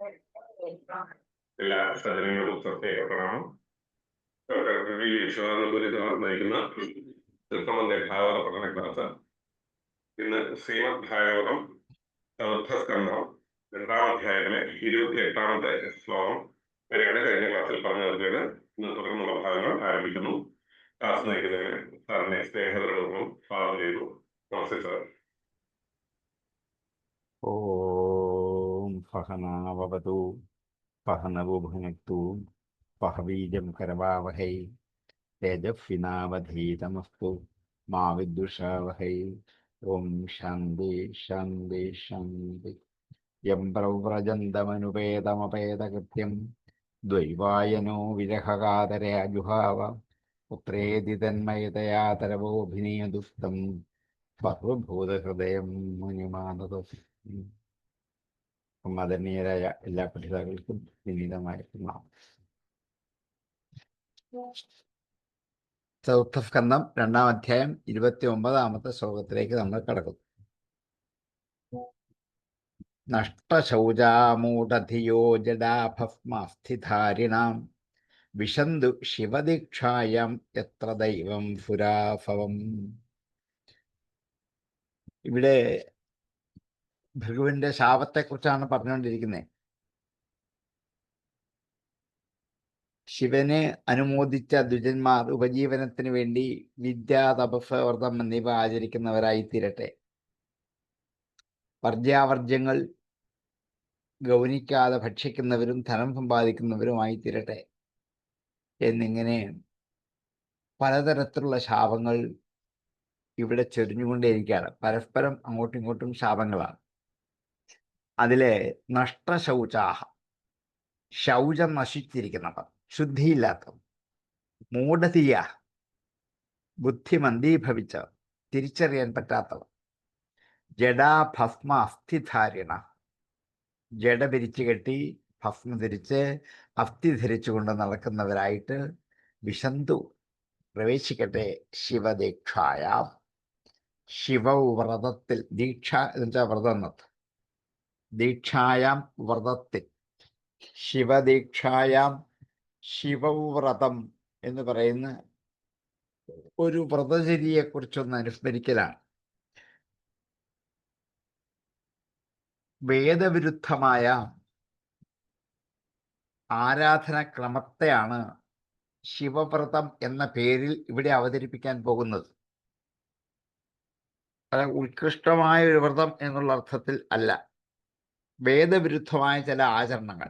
എല്ലാ സജ്ജനങ്ങളും പ്രത്യേക പ്രണാമം. ഡോക്ടർ വി വിശ്വനാഥപുരി നയിക്കുന്ന തീർത്ഥമന്ദിര ഭാഗവത പഠന ക്ലാസ്. ഇന്ന് ശ്രീമദ് ഭാഗവതം ചതുർത്ഥസ്കന്ധം 2-ാം അധ്യായത്തിലെ 28-ാമത്തെ ശ്ലോകം വരെയാണ് കഴിഞ്ഞ ക്ലാസ്സിൽ പറഞ്ഞു നിർത്തിയത്. ഇന്ന് തുടർന്നുള്ള ഭാഗങ്ങൾ ആരംഭിക്കുന്നു. ക്ലാസ് നയിക്കുന്നതിന് സാറിനെ സ്നേഹപൂർവ്വം സ്വാഗതം ചെയ്തു. നമസ്തേ സാർ. ഓം സഹനാവവതു സഹനവു ഭുനക്തു സഹ വീര്യം കരവാവഹൈ തേജസ്വിനാവധീതമസ്തു മാ വിദ്വിഷാവഹൈ. ഓം ശാന്തി ശാന്തി ശാന്തി. യം പ്രവ്രജന്തമനുപേതമപേതകൃത്യം ദ്വൈവായനോ വിരഹകാതരയാജുഹാവ പുത്രേതി തന്മയതയാ തരവോഭിനീയദുസ്തം സർവഭൂതഹൃദയം മുനിമാനത. ആദരണീയരായ എല്ലാ പഠിതാക്കൾക്കും വിനീതമായ പ്രണാമം. ചതുർത്ഥസ്കന്ധം 2-ാം അധ്യായം 29-ാമത്തെ ശ്ലോകത്തിലേക്ക് നമ്മൾ കടക്കുന്നു. നഷ്ടശൗചാമൂഢധിയോ ജഡാഭസ്മസ്ഥിധാരിണാം വിശന്തു ശിവദീക്ഷായം എത്ര ദൈവം പുരാഭവം. ഇവിടെ ഭൃഗുവിന്റെ ശാപത്തെക്കുറിച്ചാണ് പറഞ്ഞുകൊണ്ടിരിക്കുന്നത്. ശിവനെ അനുമോദിച്ച ദ്വിജന്മാർ ഉപജീവനത്തിന് വേണ്ടി വിദ്യാ, തപസ്, വ്രതം എന്നിവ ആചരിക്കുന്നവരായി തീരട്ടെ. വർജ്യാവർജ്യങ്ങൾ ഗൗനിക്കാതെ ഭക്ഷിക്കുന്നവരും ധനം സമ്പാദിക്കുന്നവരുമായി തീരട്ടെ എന്നിങ്ങനെ പലതരത്തിലുള്ള ശാപങ്ങൾ ഇവിടെ ചൊരിഞ്ഞുകൊണ്ടേയിരിക്കുകയാണ്. പരസ്പരം അങ്ങോട്ടും ഇങ്ങോട്ടും ശാപങ്ങളാണ്. അതിലെ നഷ്ടശൗചാഹ, ശൗചം നശിച്ചിരിക്കുന്നവർ, ശുദ്ധിയില്ലാത്തവർ, മൂഢതീയ, ബുദ്ധി മന്ദീഭവിച്ചവർ, തിരിച്ചറിയാൻ പറ്റാത്തവർ, ജഡാഭസ്മ അസ്ഥിധാരിണ, ജഡ പിരിച്ചു കെട്ടി ഭസ്മ ധരിച്ച് അസ്ഥി ധരിച്ചുകൊണ്ട് നടക്കുന്നവരായിട്ട് വിശന്തു പ്രവേശിക്കട്ടെ ശിവദീക്ഷായ. ശിവവ്രതത്തിൽ, ദീക്ഷ എന്ന് വെച്ചാൽ വ്രതം, ദീക്ഷായാം വ്രതത്തിൽ, ശിവദീക്ഷായാം ശിവവ്രതം എന്ന് പറയുന്ന ഒരു വ്രതചര്യയെക്കുറിച്ചൊന്ന് അനുസ്മരിക്കലാണ്. വേദവിരുദ്ധമായ ആരാധനാക്രമത്തെയാണ് ശിവവ്രതം എന്ന പേരിൽ ഇവിടെ അവതരിപ്പിക്കാൻ പോകുന്നത്. അത് ഉത്കൃഷ്ടമായ ഒരു വ്രതം എന്നുള്ള അർത്ഥത്തിൽ അല്ല, വേദവിരുദ്ധമായ ചില ആചരണങ്ങൾ.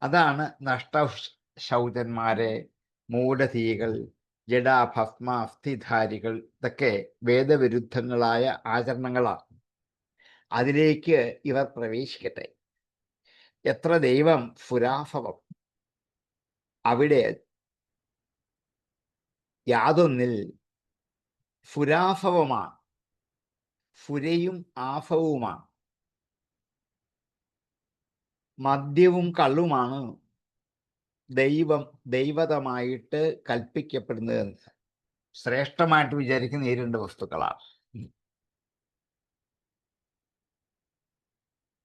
അതാണ് നഷ്ടശൗചന്മാരെ, മൂഢതീകൾ, ജഡാഭസ്മ അസ്ഥിധാരികൾ, ഇതൊക്കെ വേദവിരുദ്ധങ്ങളായ ആചരണങ്ങളാണ്. അതിലേക്ക് ഇവർ പ്രവേശിക്കട്ടെ. എത്ര ദൈവം ഫുരാഭവം, അവിടെ യാതൊന്നിൽ ഫുരാഭവമാണ്, ഫുരയും ആഭവുമാണ്, മദ്യവും കള്ളുമാണ് ദൈവതമായിട്ട് കൽപ്പിക്കപ്പെടുന്നത്. ശ്രേഷ്ഠമായിട്ട് വിചാരിക്കുന്ന ഈ രണ്ട് വസ്തുക്കളാണ്.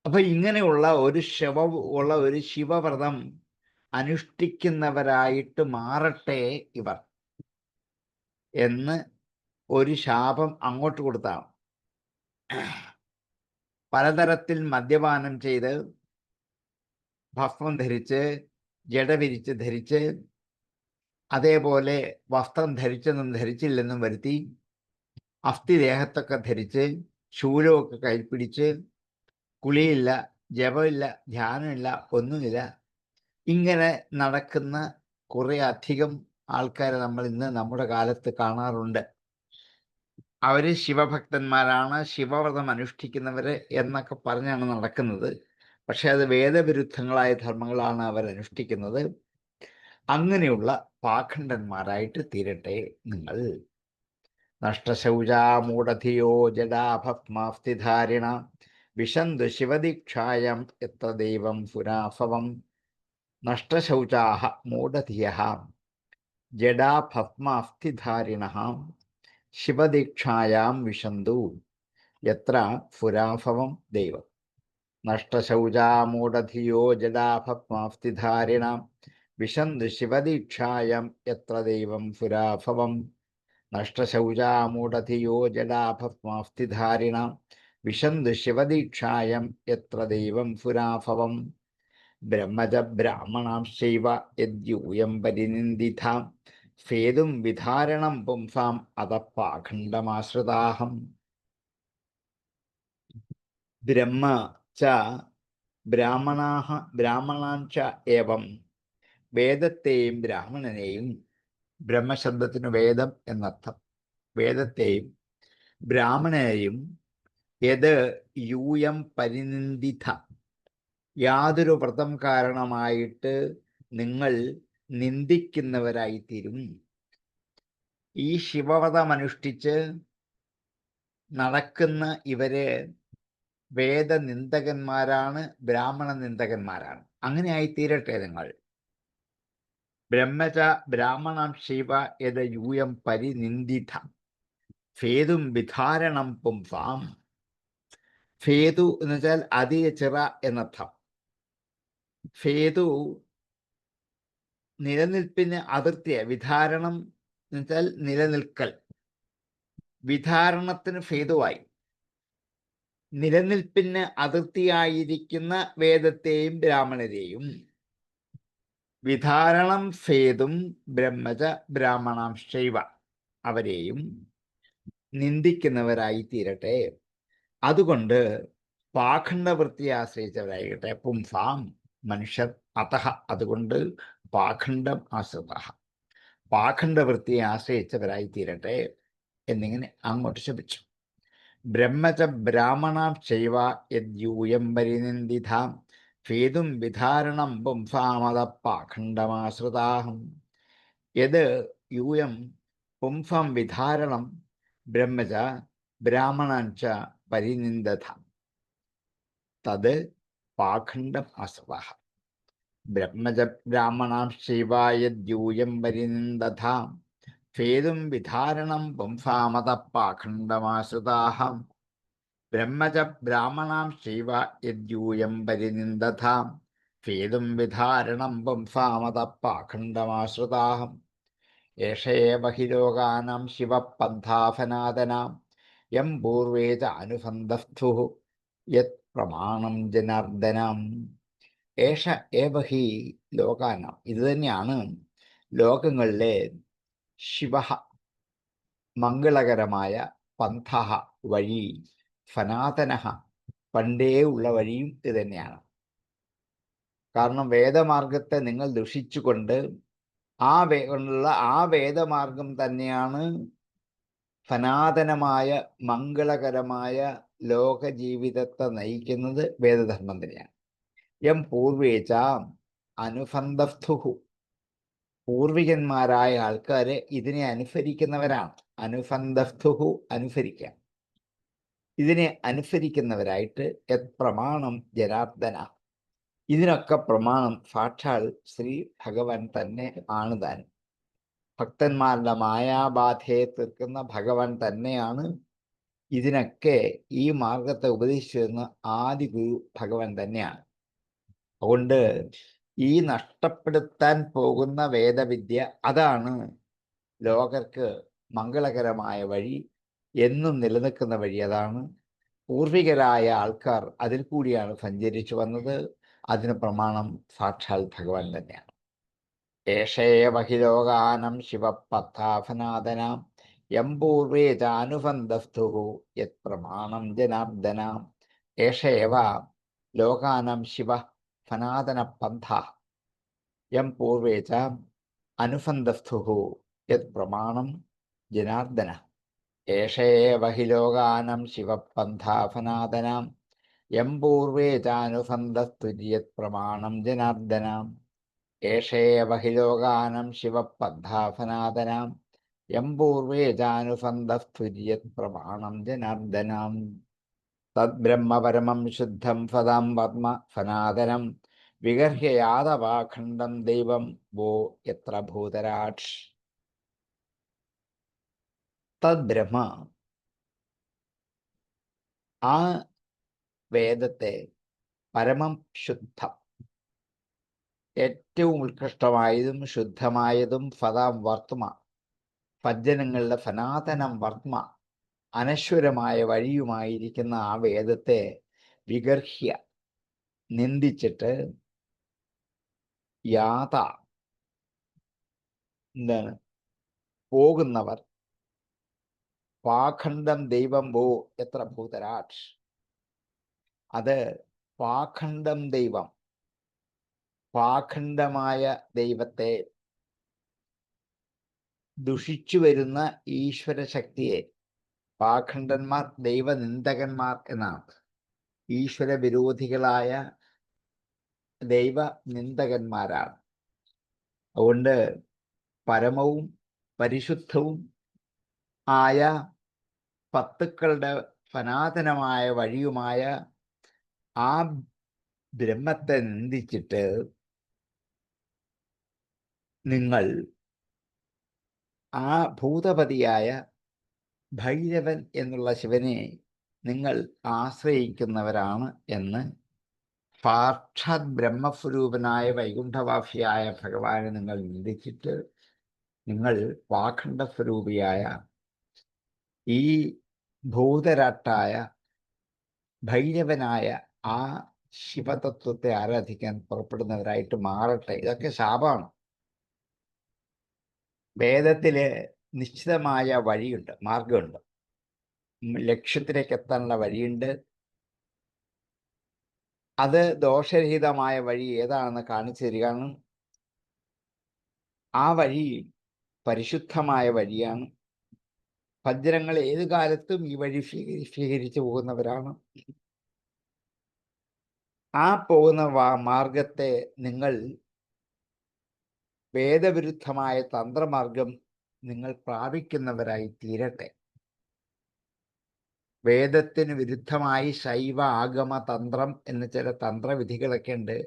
അപ്പൊ ഇങ്ങനെയുള്ള ഒരു ശിവവ്രതം അനുഷ്ഠിക്കുന്നവരായിട്ട് മാറട്ടെ ഇവർ എന്ന് ഒരു ശാപം അങ്ങോട്ട് കൊടുത്താണ്. പലതരത്തിൽ മദ്യപാനം ചെയ്ത്, ഭസ്മം ധരിച്ച്, ജഡ വിരിച്ച് ധരിച്ച്, അതേപോലെ വസ്ത്രം ധരിച്ചെന്നും ധരിച്ചില്ലെന്നും വരുത്തി, അസ്ഥി ദേഹത്തൊക്കെ ധരിച്ച്, ശൂലമൊക്കെ കയ്യിൽ പിടിച്ച്, കുളിയില്ല, ജപമില്ല, ധ്യാനമില്ല, ഒന്നുമില്ല, ഇങ്ങനെ നടക്കുന്ന കുറെ അധികം ആൾക്കാരെ നമ്മൾ ഇന്ന് നമ്മുടെ കാലത്ത് കാണാറുണ്ട്. അവര് ശിവഭക്തന്മാരാണ്, ശിവവ്രതം അനുഷ്ഠിക്കുന്നവര് എന്നൊക്കെ പറഞ്ഞാണ് നടക്കുന്നത്. പക്ഷെ അത് വേദവിരുദ്ധങ്ങളായ ധർമ്മങ്ങളാണ് അവർ അനുഷ്ഠിക്കുന്നത്. അങ്ങനെയുള്ള പാഖണ്ഡന്മാരായിട്ട് തീരട്ടെ നിങ്ങൾ. നഷ്ടശൗചാമൂഢധിയോ ജഡാഭസ്മസ്ഥിധാരിണ വിശന്തു ശിവദീക്ഷായം എത്ര ദൈവം പുരാഭവം. നഷ്ടശൗചാഹ മൂഢധിയഃ ജഡാഭസ്മസ്ഥിധാരിണഃ ശിവദീക്ഷായാം വിശന്തു എത്ര പുരാഭവം ദൈവം. നഷ്ടശൗചാമൂഢധിയോ ജഡാഭസ്മാസ്തിധാരിണാം വിശന്തു ശിവദീക്ഷായം യത്ര ദൈവം പുരാഭവം. നഷ്ടശൗചാമൂഢധിയോ ജഡാഭസ്മാസ്തിധാരിണാം വിശന്തു ശിവദീക്ഷായം യത്ര ദൈവം പുരാഭവം. ബ്രഹ്മജ ബ്രാഹ്മണാംശൈവ യദ്യൂയം പരിനിന്ദിതാം ഫേതും വിധാരണം പുംസാം അധഃപാഖണ്ഡമാശ്രിതാഹം. ബ്രഹ്മ ച ബ്രാഹ്മണാൻ ച ഏവം. വേദത്തെയും ബ്രാഹ്മണനെയും, ബ്രഹ്മശബ്ദത്തിന് വേദം എന്നർത്ഥം, വേദത്തെയും ബ്രാഹ്മണനെയും യത് യൂയം പരിനിന്ദിത, യാതൊരു വ്രതം കാരണമായിട്ട് നിങ്ങൾ നിന്ദിക്കുന്നവരായിത്തീരും. ഈ ശിവവ്രതമനുഷ്ഠിച്ച് നടക്കുന്ന ഇവര് വേദനിന്ദകന്മാരാണ്, ബ്രാഹ്മണ നിന്ദകന്മാരാണ്. അങ്ങനെ ആയിത്തീരട്ടെ നിങ്ങൾ. ബ്രഹ്മച ബ്രാഹ്മണം ശിവ യദ യൂയം പരിനിന്ദിത ഫേതും വിധാരണം പുംസാം. ഫേതു എന്ന് വെച്ചാൽ അതിയ ചിറ എന്നർത്ഥം. ഫേതു നിലനിൽപ്പിന് അതിർത്തിയ, വിധാരണം എന്ന് വെച്ചാൽ നിലനിൽക്കൽ, വിധാരണത്തിന് ഫേതുവായി നിലനിൽപ്പിന് അതിർത്തിയായിരിക്കുന്ന വേദത്തെയും ബ്രാഹ്മണരെയും, വിധാരണം ഫേതും ബ്രഹ്മച ബ്രാഹ്മണാം ശൈവ അവരെയും നിന്ദിക്കുന്നവരായി തീരട്ടെ. അതുകൊണ്ട് പാഖണ്ഡവൃത്തിയെ ആശ്രയിച്ചവരായിട്ടെ. പുംസാം മനുഷ്യർ, അതഹ അതുകൊണ്ട്, പാഖണ്ഡം ആശ്രിത, പാഖണ്ഡവൃത്തിയെ ആശ്രയിച്ചവരായി തീരട്ടെ എന്നിങ്ങനെ അങ്ങോട്ട് ശപിച്ചു. ബ്രഹ്മച ബ്രാഹ്മണാം ശൈവ യദ്യൂയം പരിനിന്ദിതാം ഫേതും വിധാരണം പുംസാമതഃപാഖണ്ഡമാശ്രിതാഹം. യത് യൂയം പുംസം വിധാരണം ബ്രഹ്മച ബ്രാഹ്മണാൻ ച പരിനിന്ദതാം തത് പാഖണ്ഡം ആശ്രിതാഃ. ബ്രഹ്മച ബ്രാഹ്മണാം ശൈവ യദ്യൂയം പരിനിന്ദതാം ഫേതും വിധാരണം പുംസാമതഃപാഖണ്ഡമാശ്രിതാഹം. ബ്രഹ്മച ബ്രാഹ്മണാം ശൈവ യദ്യൂയം പരിനിന്ദതാം ഫേതും വിധാരണം പുംസാമതഃപാഖണ്ഡമാശ്രിതാഹം. ഏഷ ഏവ ഹി ലോകാനാം ശിവപന്ഥാഫനാദനാം യം പൂർവേ ച അനുസന്ധസ്ഥുഃ യത് പ്രമാണം ജനാർദ്ദനാം. ഏഷ ഏവ ഹി ലോകാനാം, ഇത് തന്നെയാണ് ലോകങ്ങളിലെ ശിവ മംഗളകരമായ പന്ഥ വഴി, സനാതന പണ്ടേ ഉള്ള വഴിയും ഇത് തന്നെയാണ്. കാരണം വേദമാർഗത്തെ നിങ്ങൾ ദുഷിച്ചുകൊണ്ട് ആ വേദമാർഗം തന്നെയാണ് സനാതനമായ മംഗളകരമായ ലോക ജീവിതത്തെ നയിക്കുന്നത്. വേദധർമ്മം തന്നെയാണ്. യം പൂർവേച്ച അനുസന്ധസ്ഥുഃ, പൂർവികന്മാരായ ആൾക്കാര് ഇതിനെ അനുസരിക്കുന്നവരാണ്. അനുസന്ധസ്ഥുഃ അനുസരിക്കാം. ഇതിനെ അനുസരിക്കുന്നവരായിട്ട് യത് പ്രമാണം ജനാർദ്ദന, ഇതിനൊക്കെ പ്രമാണം സാക്ഷാൽ ശ്രീ ഭഗവാൻ തന്നെ ആണ് താൻ. ഭക്തന്മാരുടെ മായാബാധയെ തീർക്കുന്ന ഭഗവാൻ തന്നെയാണ്. ഇതിനൊക്കെ ഈ മാർഗത്തെ ഉപദേശിച്ചിരുന്ന ആദി ഗുരു ഭഗവാൻ തന്നെയാണ്. അതുകൊണ്ട് ഈ നഷ്ടപ്പെടുത്താൻ പോകുന്ന വേദവിദ്യ, അതാണ് ലോകർക്ക് മംഗളകരമായ വഴി, എന്നും നിലനിൽക്കുന്ന വഴി. അതാണ് പൂർവികരായ ആൾക്കാർ അതിൽ കൂടിയാണ് സഞ്ചരിച്ചു വന്നത്. അതിന് പ്രമാണം സാക്ഷാൽ ഭഗവാൻ തന്നെയാണ്. ഏഷേവ ഹി ലോകാനം ശിവപഥാഫനാദനാം യം പൂർവേ ചാനുസന്ധസ്ഥുഃ യത് പ്രമാണം ജനാർദ്ദനാം. ഏഷേവ ലോകാനാം ശിവ സനാതന പന്ഥ യം പൂർവേ ച അനുസന്ധസ്ഥുഃ യത് പ്രമാണം ജനാർദ്ദന. ഏഷേവ ഹി ലോകാനാം ശിവപന്ഥാഫനാദനാം യം പൂർവേ ചാനുസന്ധസ്ഥുഃ യത് പ്രമാണം ജനാർദ്ദനാം. ഏഷേവ ഹി ലോകാനാം ശിവപന്ഥാഫനാദനാം യം പൂർവേ ചാനുസന്ധസ്ഥുഃ യത് പ്രമാണം ജനാർദ്ദനാം. തദ്ബ്രഹ്മ പരമം ശുദ്ധം സദാം പദ്മ സനാതനം വിഗർഹ്യ യാതവാഖണ്ഡം ദൈവം വോ യത്ര ഭൂതരാട്. തദ്ബ്രഹ്മ, ആ വേദത്തെ പരമം ശുദ്ധം, ഏറ്റവും ഉത്കൃഷ്ടമായതും ശുദ്ധമായതും ഫതാം വർത്തമ, സജ്ജനങ്ങളുടെ സനാതനം വർത്തമ, അനശ്വരമായ വഴിയുമായിരിക്കുന്ന ആ വേദത്തെ വിഗർഹ്യ, നിന്ദിച്ചിട്ട്, യാത എന്താണ് പോകുന്നവർ, പാഖണ്ഡം ദൈവം ഭോ എത്ര ഭൂതരാട്, അത് പാഖണ്ഡം ദൈവം, പാഖണ്ഡമായ ദൈവത്തെ, ദുഷിച്ചു വരുന്ന ഈശ്വര ശക്തിയെ, പാഖണ്ഡന്മാർ ദൈവനിന്ദകന്മാർ എന്നാണ്, ഈശ്വര വിരോധികളായ ദൈവ നിന്ദകന്മാരാണ്. അതുകൊണ്ട് പരമവും പരിശുദ്ധവും ആയ സത്തുക്കളുടെ സനാതനമായ വഴിയുമായ ആ ബ്രഹ്മത്തെ നിന്ദിച്ചിട്ട് നിങ്ങൾ ആ ഭൂതപതിയായ ഭൈരവൻ എന്നുള്ള ശിവനെ നിങ്ങൾ ആശ്രയിക്കുന്നവരാണ് എന്ന് സാക്ഷാത് ബ്രഹ്മസ്വരൂപനായ വൈകുണ്ഠവാസിയായ ഭഗവാനെ നിങ്ങൾ നിന്ദിച്ചിട്ട് നിങ്ങൾ പാഖണ്ഡസ്വരൂപിയായ ഈ ഭൂതരാട്ടായ ഭൈരവനായ ആ ശിവതത്വത്തെ ആരാധിക്കാൻ പുറപ്പെടുന്നവരായിട്ട് മാറട്ടെ. ഇതൊക്കെ ശാപമാണ്. വേദത്തില് നിശ്ചിതമായ വഴിയുണ്ട്, മാർഗമുണ്ട്, ലക്ഷ്യത്തിലേക്ക് എത്താനുള്ള വഴിയുണ്ട്. അത് ദോഷരഹിതമായ വഴി ഏതാണെന്ന് കാണിച്ചു തരികയാണ്. ആ വഴി പരിശുദ്ധമായ വഴിയാണ്. സജ്ജനങ്ങൾ ഏതു കാലത്തും ഈ വഴി സ്വീകരിച്ചു പോകുന്നവരാണ്. ആ പോകുന്ന മാർഗത്തെ നിങ്ങൾ വേദവിരുദ്ധമായ തന്ത്രമാർഗം നിങ്ങൾ പ്രാപിക്കുന്നവരായി തീരട്ടെ. വേദത്തിന് വിരുദ്ധമായി ശൈവ ആഗമ തന്ത്രം എന്ന ചില തന്ത്രവിധികളൊക്കെ ഉണ്ട്.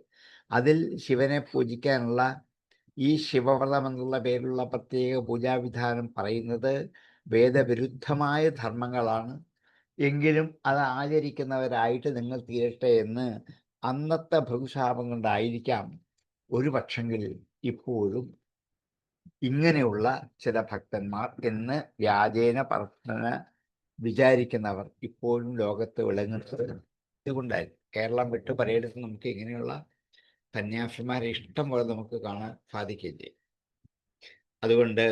അതിൽ ശിവനെ പൂജിക്കാനുള്ള ഈ ശിവവ്രതം എന്നുള്ള പേരിലുള്ള പ്രത്യേക പൂജാവിധാനം പറയുന്നത് വേദവിരുദ്ധമായ ധർമ്മങ്ങളാണ്. എങ്കിലും അത് ആചരിക്കുന്നവരായിട്ട് നിങ്ങൾ തീരട്ടെ എന്ന് അന്നത്തെ ഭൃഗുശാപം കൊണ്ടായിരിക്കാം ഒരു പക്ഷെങ്കിൽ ഇപ്പോഴും ഇങ്ങനെയുള്ള ചില ഭക്തന്മാർ എന്ന് വ്യാജേന പ്രവർത്തന വിചാരിക്കുന്നവർ ഇപ്പോഴും ലോകത്ത് വിളങ്ങുന്നത്. ഇതുകൊണ്ടായിരുന്നു കേരളം വിട്ട് പലയിടത്ത് നമുക്ക് ഇങ്ങനെയുള്ള സന്യാസിമാരെ ഇഷ്ടം പോലെ നമുക്ക് കാണാൻ സാധിക്കുകയും ചെയ്യും. അതുകൊണ്ട്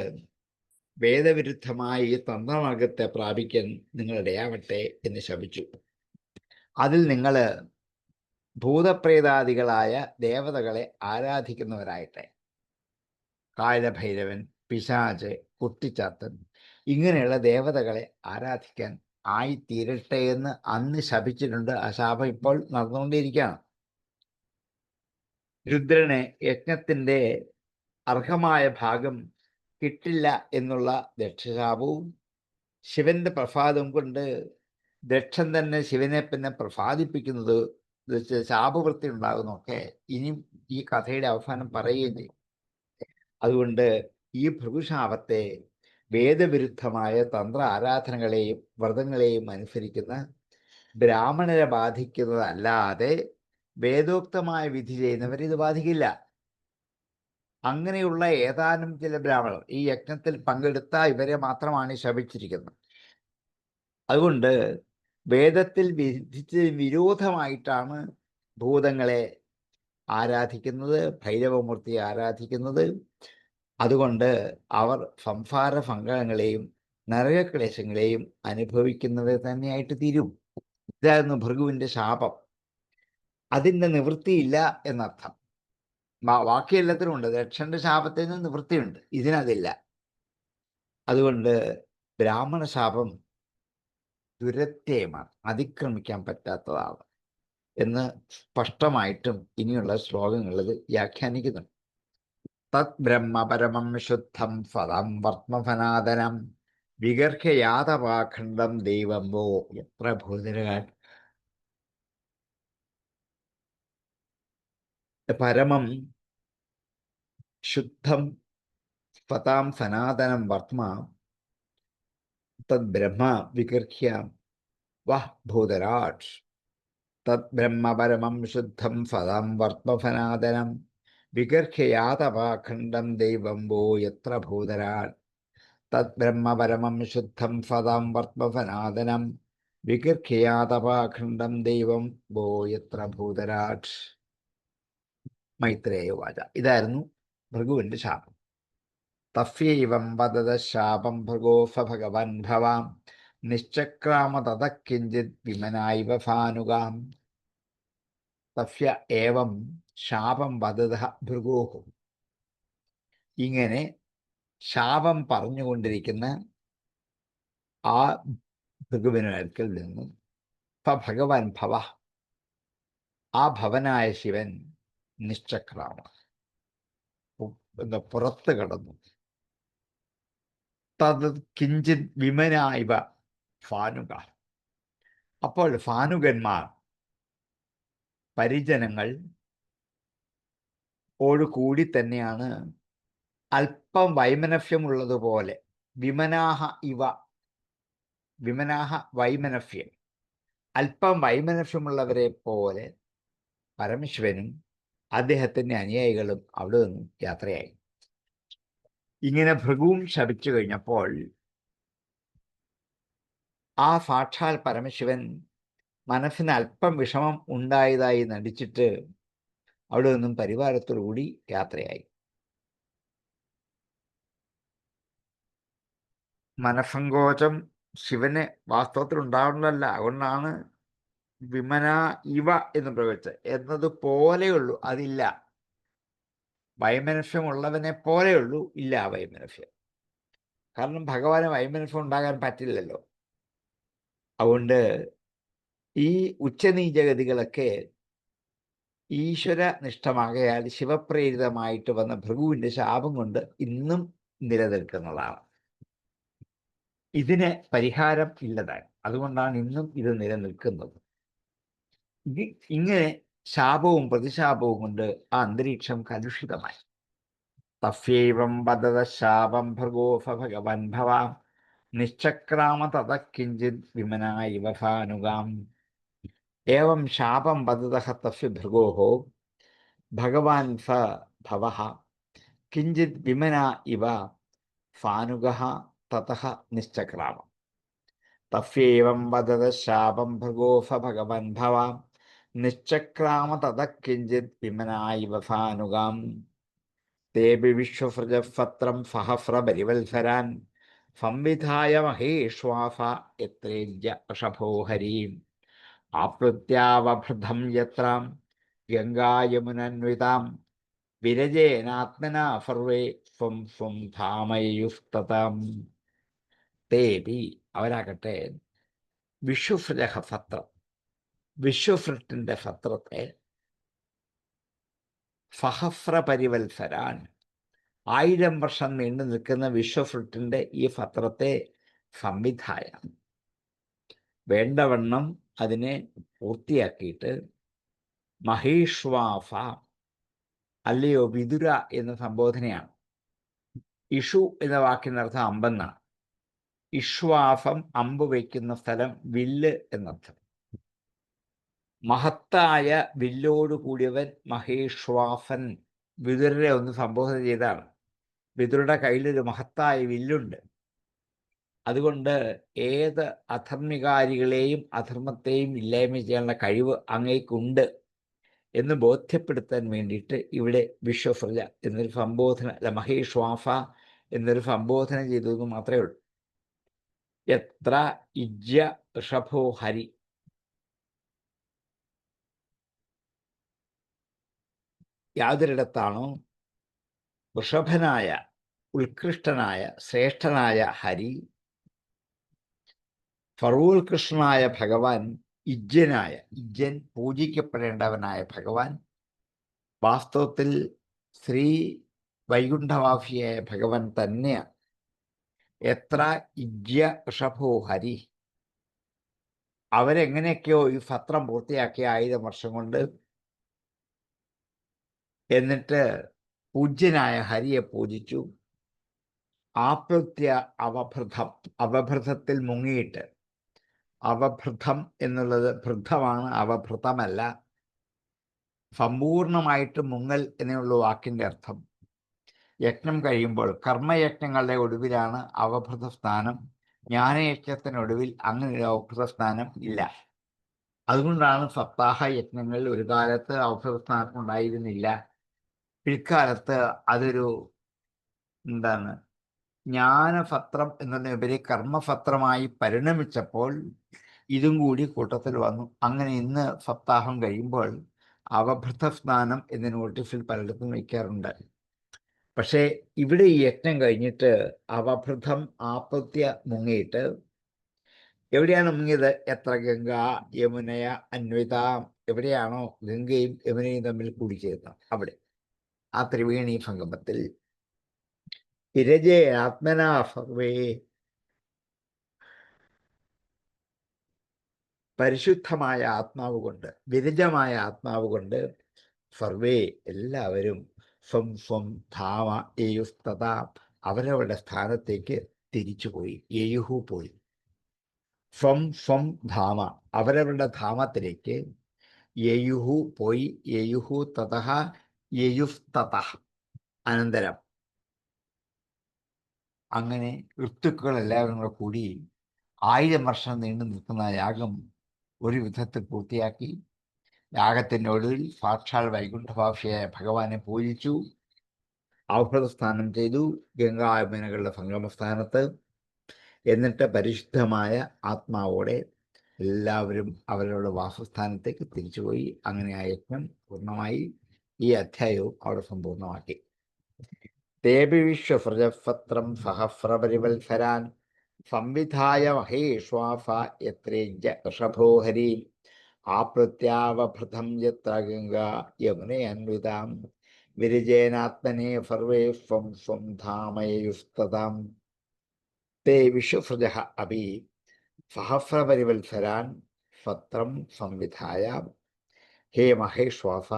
വേദവിരുദ്ധമായ ഈ തന്ത്രമാർഗത്തെ പ്രാപിക്കാൻ നിങ്ങളിടയാവട്ടെ എന്ന് ശപിച്ചു. അതിൽ നിങ്ങൾ ഭൂതപ്രേതാദികളായ ദേവതകളെ ആരാധിക്കുന്നവരായിട്ടെ, കാലഭൈരവൻ, പിശാച്, കുട്ടിച്ചാത്തൻ ഇങ്ങനെയുള്ള ദേവതകളെ ആരാധിക്കാൻ ആയിത്തീരട്ടെ എന്ന് അന്ന് ശപിച്ചിട്ടുണ്ട്. ആ ശാപം ഇപ്പോൾ നടന്നുകൊണ്ടിരിക്കുകയാണ്. രുദ്രന് യജ്ഞത്തിൻ്റെ അർഹമായ ഭാഗം കിട്ടില്ല എന്നുള്ള ദക്ഷശാപവും ശിവന്റെ പ്രസാദം കൊണ്ട് ദക്ഷൻ തന്നെ ശിവനെ പിന്നെ പ്രസാദിപ്പിക്കുന്നത് ശാപവൃത്തി ഉണ്ടാകുന്നൊക്കെ ഇനിയും ഈ കഥയുടെ അവസാനം പറയുകയും ചെയ്യും. അതുകൊണ്ട് ഈ ഭൃഗുശാപത്തെ വേദവിരുദ്ധമായ തന്ത്ര ആരാധനകളെയും വ്രതങ്ങളെയും അനുസരിക്കുന്ന ബ്രാഹ്മണരെ ബാധിക്കുന്നതല്ലാതെ വേദോക്തമായ വിധി ചെയ്യുന്നവർ ഇത് ബാധിക്കില്ല. അങ്ങനെയുള്ള ഏതാനും ചില ബ്രാഹ്മണർ ഈ യജ്ഞത്തിൽ പങ്കെടുത്ത ഇവരെ മാത്രമാണ് ശപിച്ചിരിക്കുന്നത്. അതുകൊണ്ട് വേദത്തിൽ വിധിച്ച് വിരോധമായിട്ടാണ് ഭൂതങ്ങളെ ആരാധിക്കുന്നത്, ഭൈരവമൂർത്തിയെ ആരാധിക്കുന്നത്. അതുകൊണ്ട് അവർ സംസാര സങ്കടങ്ങളെയും നരകക്ലേശങ്ങളെയും അനുഭവിക്കുന്നത് തന്നെയായിട്ട് തീരും. ഇതായിരുന്നു ഭൃഗുവിൻ്റെ ശാപം. അതിൻ്റെ നിവൃത്തിയില്ല എന്നർത്ഥം. ബാക്കി എല്ലാത്തിനും ഉണ്ട്. ദക്ഷന്റെ ശാപത്തിന് നിവൃത്തിയുണ്ട്, ഇതിനതില്ല. അതുകൊണ്ട് ബ്രാഹ്മണ ശാപം ദുരത്യമാണ്, അതിക്രമിക്കാൻ പറ്റാത്തതാണ് എന്ന് സ്പഷ്ടമായിട്ടും ഇനിയുള്ള ശ്ലോകങ്ങളിൽ വ്യാഖ്യാനിക്കുന്നുണ്ട്. തത് ബ്രഹ്മ പരമം ശുദ്ധം സദം വർമ്മഫനാദനം വിഗർഹയാതപാഖണ്ഡം ദൈവമോ എത്ര ഭൂതരാൻ. പരമം ശുദ്ധം സതാം സനാതനം വർമ്മ തദ് ബ്രഹ്മ വിഗർഹ്യ വഹ് ഭൂതരാട്. തദ്ബ്രഹ്മപരമം ശുദ്ധം ഫലം വർത്തഫനാദനം വിഗർഹ്യയാതപാഖണ്ഡം ദൈവം വോ യത്ര ഭൂതരാൻ. തദ്ബ്രഹ്മപരമം ശുദ്ധം ഫലം വർത്തഫനാദനം വിഗർഹ്യയാതപാഖണ്ഡം ദൈവം വോ യത്ര ഭൂതരാട്. മൈത്രേയ വാച. ഇതായിരുന്നു ഭൃഗുവിന്റെ ശാപം. തഫ്യൈവം വദത ശാപം ഭൃഗോഫ ഭഗവൻ ഭവാം നിശ്ചക്രാമ തത കിഞ്ചിത് വിമനായിവ ഭാനുകാം. തഫ്യ ഏവം ശാപം വദത ഭൃഗോഹു. ഇങ്ങനെ ശാപം പറഞ്ഞുകൊണ്ടിരിക്കുന്ന ആ ഭൃഗുവിനടുക്കൽ നിന്നും ഭഗവാൻ ഭവ, ആ ഭവനായ ശിവൻ നിശ്ചക്രാമ, പുറത്ത് കടന്നു. തത് കിഞ്ചിത് വിമനായിവ ഭാനുക. അപ്പോൾ ഭാനുകന്മാർ, പരിജനങ്ങൾ ഓടുകൂടി തന്നെയാണ് അല്പം വൈമനസ്യമുള്ളതുപോലെ, വിമനാഹ ഇവ, വിമനാഹ വൈമനസ്യം, അല്പം വൈമനസ്യമുള്ളവരെ പോലെ പരമശിവനും അദ്ദേഹത്തിൻ്റെ അനുയായികളും അവിടെ നിന്നും യാത്രയായി. ഇങ്ങനെ ഭൃഗുവും ശപിച്ചു കഴിഞ്ഞപ്പോൾ ആ സാക്ഷാൽ പരമശിവൻ മനസ്സിന് അല്പം വിഷമം ഉണ്ടായതായി നടിച്ചിട്ട് അവിടെ നിന്നും പരിവാരത്തോടുകൂടി യാത്രയായി. മനസ്സങ്കോചം ശിവന് വാസ്തവത്തിൽ ഉണ്ടാവുന്നതല്ല. അതുകൊണ്ടാണ് വിമന ഇവ എന്ന് പ്രയോഗിച്ചത്. എന്നതുപോലെയുള്ളൂ, അതില്ല. വൈമനസ്യമുള്ളവനെ പോലെയുള്ളൂ, ഇല്ല വൈമനസ്യം. കാരണം ഭഗവാന് വൈമനസ്യം ഉണ്ടാകാൻ പറ്റില്ലല്ലോ. അതുകൊണ്ട് ഈ ഉച്ചനീചഗതികളൊക്കെ ഈശ്വരനിഷ്ഠമാകയാൽ ശിവപ്രേരിതമായിട്ട് വന്ന ഭൃഗുവിൻ്റെ ശാപം കൊണ്ട് ഇന്നും നിലനിൽക്കുന്നതാണ്. ഇതിന് പരിഹാരം ഇല്ലതാണ്. അതുകൊണ്ടാണ് ഇന്നും ഇത് നിലനിൽക്കുന്നത്. ഇങ്ങനെ ശാപവും പ്രതിശാപവും കൊണ്ട് ആ അന്തരീക്ഷം കലുഷിതമായി. തഫ്യൈവം വദത ശാപം ഭൃഗോഫ ഭഗവൻ ഭവാം നിശ്ചക്രാമ തത കിഞ്ചിത് വിമനായിവ ഭാനുകാം. ഏവം ശാപം വദതഃ തസ്യ ഭൃഗോഃ ഭഗവാൻ സ ഭവഃ കിഞ്ചിത് വിമനാ ഇവ ഭാനുകഃ തതഃ നിശ്ചക്രാമ. തഫ്യൈവം വദത ശാപം ഭൃഗോഫ ഭഗവൻ ഭവാം നിശ്ചക്രാമ തത കിഞ്ചിത് വിമനായിവ ഭാനുകാം. തേപി വിശ്വസൃജഫത്രം സഹസ്രപരിവത്സരാൻ സംവിധായ മഹേശ്വാസ യത്രേജ്യ വൃഷഭോ ഹരീം. ആപ്ലുത്യാവഭൃതം യത്രാം ഗംഗായമുനന്വിതാം വിരജേനാത്മനാ സർവേ സ്വം സ്വം ധാമയുസ്തതാം. തേപി അവരാകട്ടെ വിശ്വസൃജ സത്രം, വിശ്വസൃഷ്ടിൻ്റെ സത്രത്തെ സഹസ്രപരിവത്സരാൻ 1000 വർഷം നീണ്ടു നിൽക്കുന്ന വിശ്വസൃഷ്ടിൻ്റെ ഈ സത്രത്തെ സംവിധായ വേണ്ടവണ്ണം അതിനെ പൂർത്തിയാക്കിയിട്ട് മഹേശ്വാസ, അല്ലയോ വിതുര എന്ന സംബോധനയാണ്. ഇഷു എന്ന വാക്കിനർത്ഥം അമ്പെന്നാണ്. ഇശ്വാസം അമ്പ് വയ്ക്കുന്ന സ്ഥലം, വില്ല് എന്നർത്ഥം. മഹത്തായ വില്ലോട് കൂടിയവൻ മഹേശ്വാസൻ വിതുരരെ ഒന്ന് സംബോധന ചെയ്താണ്. വിതുരയുടെ കയ്യിലൊരു മഹത്തായ വില്ലുണ്ട്. അതുകൊണ്ട് ഏത് അധർമ്മികാരികളെയും അധർമ്മത്തെയും ഇല്ലായ്മ ചെയ്യാനുള്ള കഴിവ് അങ്ങേക്കുണ്ട് എന്ന് ബോധ്യപ്പെടുത്താൻ വേണ്ടിയിട്ട് ഇവിടെ വിശ്വസൃജ എന്നൊരു സംബോധന, അല്ല മഹേശ്വാസ എന്നൊരു സംബോധന ചെയ്തു എന്ന് മാത്രമേ ഉള്ളൂ. എത്ര ഇജ്യ ഋഷഭോ ഹരി, യാതൊരിടത്താണോ വൃഷഭനായ ഉത്കൃഷ്ടനായ ശ്രേഷ്ഠനായ ഹരി, സർവോത്കൃഷ്ടനായ ഭഗവാൻ, ഇജ്ജനായ, ഇജ്ജൻ പൂജിക്കപ്പെടേണ്ടവനായ ഭഗവാൻ, വാസ്തവത്തിൽ ശ്രീ വൈകുണ്ഠവാസിയായ ഭഗവാൻ തന്നെയാണ്. എത്ര ഇജ്യ ഋഷഭോ ഹരി, അവരെങ്ങനെയൊക്കെയോ ഈ സത്രം പൂർത്തിയാക്കിയ 1000 വർഷം കൊണ്ട്. എന്നിട്ട് പൂജ്യനായ ഹരിയെ പൂജിച്ചു. ആപ്ലുത്യ അവഭൃതം, അവഭൃതത്തിൽ മുങ്ങിയിട്ട് അവഭൃതം എന്നുള്ളത് ഭൃതമാണ്, അവഭൃതമല്ല. സമ്പൂർണമായിട്ട് മുങ്ങൽ എന്നുള്ള വാക്കിൻ്റെ അർത്ഥം. യജ്ഞം കഴിയുമ്പോൾ കർമ്മയജ്ഞങ്ങളുടെ ഒടുവിലാണ് അവഭൃത സ്നാനം. ജ്ഞാനയജ്ഞത്തിനൊടുവിൽ അങ്ങനെ ഒരു അവഭൃത സ്നാനം ഇല്ല. അതുകൊണ്ടാണ് സപ്താഹ യജ്ഞങ്ങളിൽ ഒരു കാലത്ത് അവഭൃത സ്നാനം ഉണ്ടായിരുന്നില്ല. പിൽക്കാലത്ത് അതൊരു എന്താണ് ജ്ഞാനപത്രം എന്നതിനുപരി കർമ്മപത്രമായി പരിണമിച്ചപ്പോൾ ഇതും കൂടി കൂട്ടത്തിൽ വന്നു. അങ്ങനെ ഇന്ന് സപ്താഹം കഴിയുമ്പോൾ അവഭൃത സ്നാനം എന്ന നോട്ടീസിൽ പലയിടത്തും വയ്ക്കാറുണ്ട്. പക്ഷേ ഇവിടെ ഈ യജ്ഞം കഴിഞ്ഞിട്ട് അവഭൃതം ആപത്യ മുങ്ങിയിട്ട് എവിടെയാണ് മുങ്ങിയത്? എത്ര ഗംഗ യമുനയ അന്വിത, എവിടെയാണോ ഗംഗയും യമുനയും തമ്മിൽ കൂടിച്ചേരുന്നത് അവിടെ, ആ ത്രിവേണി സംഗമത്തിൽ വിരജേ ആത്മനാ സർവേ, പരിശുദ്ധമായ ആത്മാവ് കൊണ്ട്, വിരജമായ ആത്മാവ് കൊണ്ട് സർവേ എല്ലാവരും സ്വം സ്വം ധാമ യേയുസ്തത, അവരവരുടെ സ്ഥാനത്തേക്ക് തിരിച്ചുപോയി. യേയുഹു പോയി. സ്വം സ്വം ധാമ, അവരവരുടെ ധാമത്തിലേക്ക് യേയുഹു പോയി. യേയുഹു തതഃ യേയുസ്തതഃ, അനന്തരം അങ്ങനെ ഋത്തുക്കൾ എല്ലാവരും കൂടെ കൂടി 1000 വർഷം നീണ്ടു നിൽക്കുന്ന യാഗം ഒരു വിധത്തിൽ പൂർത്തിയാക്കി. യാഗത്തിൻ്റെ ഒടുവിൽ സാക്ഷാൽ വൈകുണ്ഠഭാഷിയായ ഭഗവാനെ പൂജിച്ചു, അവഭൃതസ്നാനം ചെയ്തു ഗംഗായമുനകളുടെ സംഗമസ്ഥാനത്ത്. എന്നിട്ട് പരിശുദ്ധമായ ആത്മാവോടെ എല്ലാവരും അവരവരുടെ വാസസ്ഥാനത്തേക്ക് തിരിച്ചുപോയി. അങ്ങനെ ആ യജ്ഞം പൂർണ്ണമായി. ഈ അധ്യായവും അവിടെ സമ്പൂർണ്ണമാക്കി. തേപി വിശ്വസൃജപത്രം സഹസ്രപരിവത്സരാൻ സംവിധായ മഹേശ്വാസ യത്രേജ്യ ഋഷഭോഹരി ആപ്രത്യാവഭൃതം യത്ര ഗംഗാ യമുനയന്വിതാം വിരജേനാത്മനെ സർവേ സ്വം സ്വം ധാമയുസ്തതാം. തേ വിശ്വസൃജഃ അപി സഹസ്രപരിവത്സരാൻ പത്രം സംവിധായ. ഹേ മഹേശ്വാസ,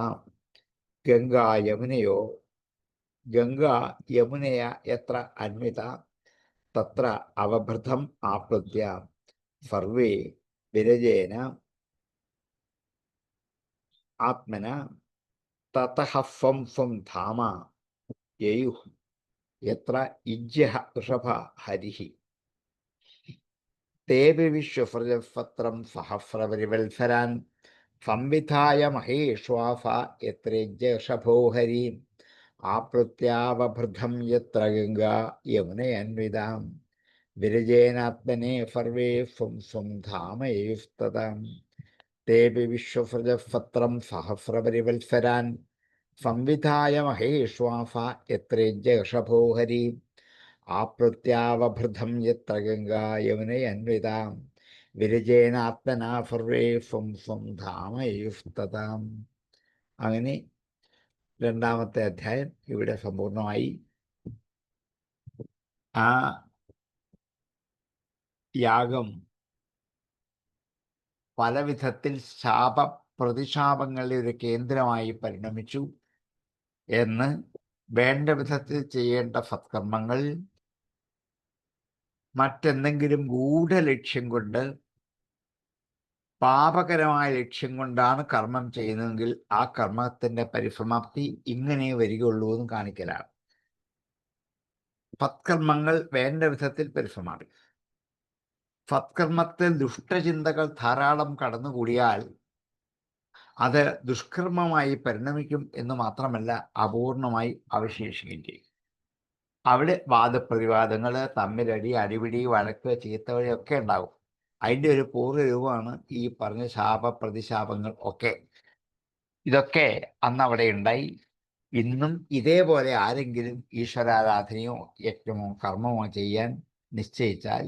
ഗംഗാ യമുനയോ, ഗംഗാ യമുനയ യത്ര അന്വിത തത്ര അവഭൃതം ആപ്ലുത്യ സർവേ വിരജേന ആത്മന തതഃ സ്വം സ്വം ധാമ യയുഃ യത്ര ഇജ്യഃ ഋഷഭ ഹരിഃ. തേപി വിശ്വസൃജപത്രം സഹസ്രപരിവത്സരാൻ സംവിധായ മഹേശ്വാസ യത്രേജ്യ ഋഷഭോ ഹരി ആപ്ലുത്യാവഭൃതം യത്ര ഗംഗാ യമുനയന്വിതാം വിരജേനാത്മനെ സർവേ സ്വം സ്വം ധാമയുസ്തതാം. തേപി വിശ്വസൃജപത്രം സഹസ്രപരിവത്സരാൻ സംവിധായ മഹേശ്വാസ യത്രേജ്യ ഋഷഭോ ഹരി ആപ്ലുത്യാവഭൃതം യത്ര ഗംഗാ യമുനയന്വിതാം വിരജേനാത്മനാ സർവേ സ്വം സ്വം ധാമയുസ്തതാം. അങ്ങനെ രണ്ടാമത്തെ അധ്യായം ഇവിടെ സമ്പൂർണ്ണമായി. ആ യാഗം പല വിധത്തിൽ ശാപ പ്രതിശാപങ്ങളുടെ ഒരു കേന്ദ്രമായി പരിണമിച്ചു എന്ന്, വേണ്ട വിധത്തിൽ ചെയ്യേണ്ട സത്കർമ്മങ്ങൾ മറ്റെന്തെങ്കിലും ഗൂഢലക്ഷ്യം കൊണ്ട്, പാപകരമായ ലക്ഷ്യം കൊണ്ടാണ് കർമ്മം ചെയ്യുന്നതെങ്കിൽ ആ കർമ്മത്തിൻ്റെ പരിസമാപ്തി ഇങ്ങനെ വരികയുള്ളൂ എന്ന് കാണിക്കലാണ്. സത്കർമ്മങ്ങൾ വേണ്ട വിധത്തിൽ പരിസമാപി. സത്കർമ്മത്തിൽ ദുഷ്ടചിന്തകൾ ധാരാളം കടന്നുകൂടിയാൽ അത് ദുഷ്കർമ്മമായി പരിണമിക്കും എന്ന് മാത്രമല്ല, അപൂർണമായി അവശേഷിക്കുകയും ചെയ്യും. അവിടെ വാദപ്രതിവാദങ്ങൾ, തമ്മിലടി, അടിപിടി, വഴക്ക്, ചീത്തവഴിയൊക്കെ ഉണ്ടാകും. അതിൻ്റെ ഒരു പൂർവ്വരൂപമാണ് ഈ പറഞ്ഞ ശാപ പ്രതിശാപങ്ങൾ ഒക്കെ. ഇതൊക്കെ അന്ന് അവിടെ ഉണ്ടായി. ഇന്നും ഇതേപോലെ ആരെങ്കിലും ഈശ്വരാരാധനയോ യജ്ഞമോ കർമ്മമോ ചെയ്യാൻ നിശ്ചയിച്ചാൽ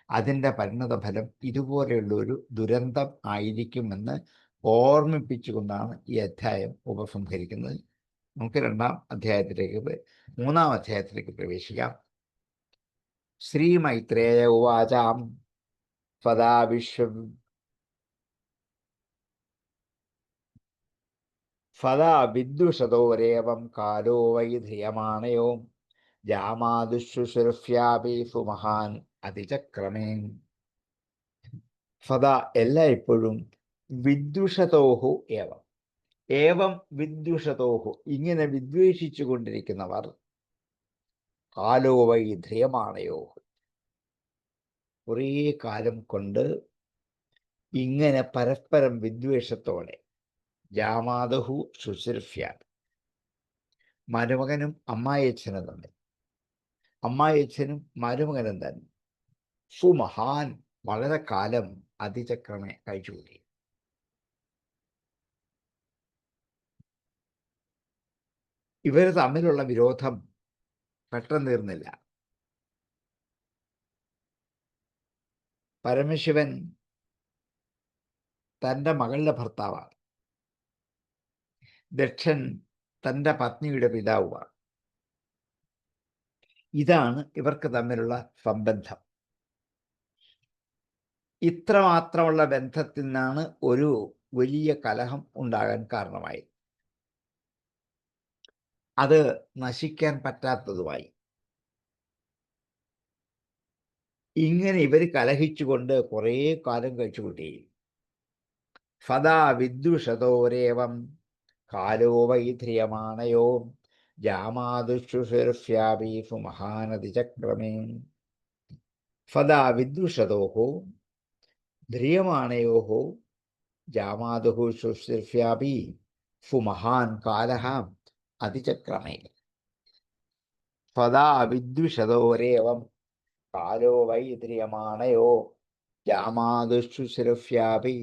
അതിൻ്റെ പരിണതഫലം ഇതുപോലെയുള്ളൊരു ദുരന്തം ആയിരിക്കുമെന്ന് ഓർമ്മിപ്പിച്ചുകൊണ്ടാണ് ഈ അധ്യായം ഉപസംഹരിക്കുന്നത്. നമുക്ക് മൂന്നാം അധ്യായത്തിലേക്ക് പ്രവേശിക്കാം. ശ്രീ മൈത്രേയ ഉവാചാം സദാ വിദ്യുഷതോരേവം കാലോ വൈ ധ്രിയമാണയോ ജാമാദുശുശ്രൂഷ്യാപി സുമഹാൻ അതിചക്രമേ. സദാ എല്ലായ്പ്പോഴും വിദ്വിഷതോഹു ഏവം ഏവം വിദ്വിഷതോഹു ഇങ്ങനെ വിദ്വേഷിച്ചു കൊണ്ടിരിക്കുന്നവർ കാലോ വൈ ധ്രിയമാണയോ കുറേ കാലം കൊണ്ട് ഇങ്ങനെ പരസ്പരം വിദ്വേഷത്തോടെ ജാമാതഹു ശുശ്രൂഷ്യ മരുമകനും അമ്മായിയച്ഛനും തമ്മിൽ അമ്മായിയച്ഛനും മരുമകനും തന്നെ സുമഹാൻ വളരെ കാലം അതിചക്രമേ കഴിച്ചുകൂടി. ഇവർ തമ്മിലുള്ള വിരോധം പെട്ടെന്ന് തീർന്നില്ല. പരമശിവൻ തൻ്റെ മകളുടെ ഭർത്താവാണ്, ദക്ഷൻ തൻ്റെ പത്നിയുടെ പിതാവുമാണ്. ഇതാണ് ഇവർക്ക് തമ്മിലുള്ള സംബന്ധം. ഇത്രമാത്രമുള്ള ബന്ധത്തിൽ നിന്നാണ് ഒരു വലിയ കലഹം ഉണ്ടാകാൻ കാരണമായി. അത് നശിക്കാൻ പറ്റാത്തതുമായി. ഇങ്ങനെ ഇവർ കലഹിച്ചുകൊണ്ട് കുറേ കാലം കഴിച്ചുകൂട്ടി. സദാ വിദ്വിഷതോരേവം കാലോ വൈധ്രിയമാണയോ ജാമാതുശുശ്രൂഷ്യാപീഷു മഹാനതിചക്രമേ. സദാ വിദ്വിഷതോഹോ ധ്രിയമാണയോ ജാമാതുഹു ശുശ്രൂഷ്യാപി സുമഹാൻ കാലഃ അതിചക്രമേ. സദാ വിദ്വിഷതോരേവം കാലോ വൈദ്രിയമാണയോ ജാമാതുശുശ്രൂഷ്യാപി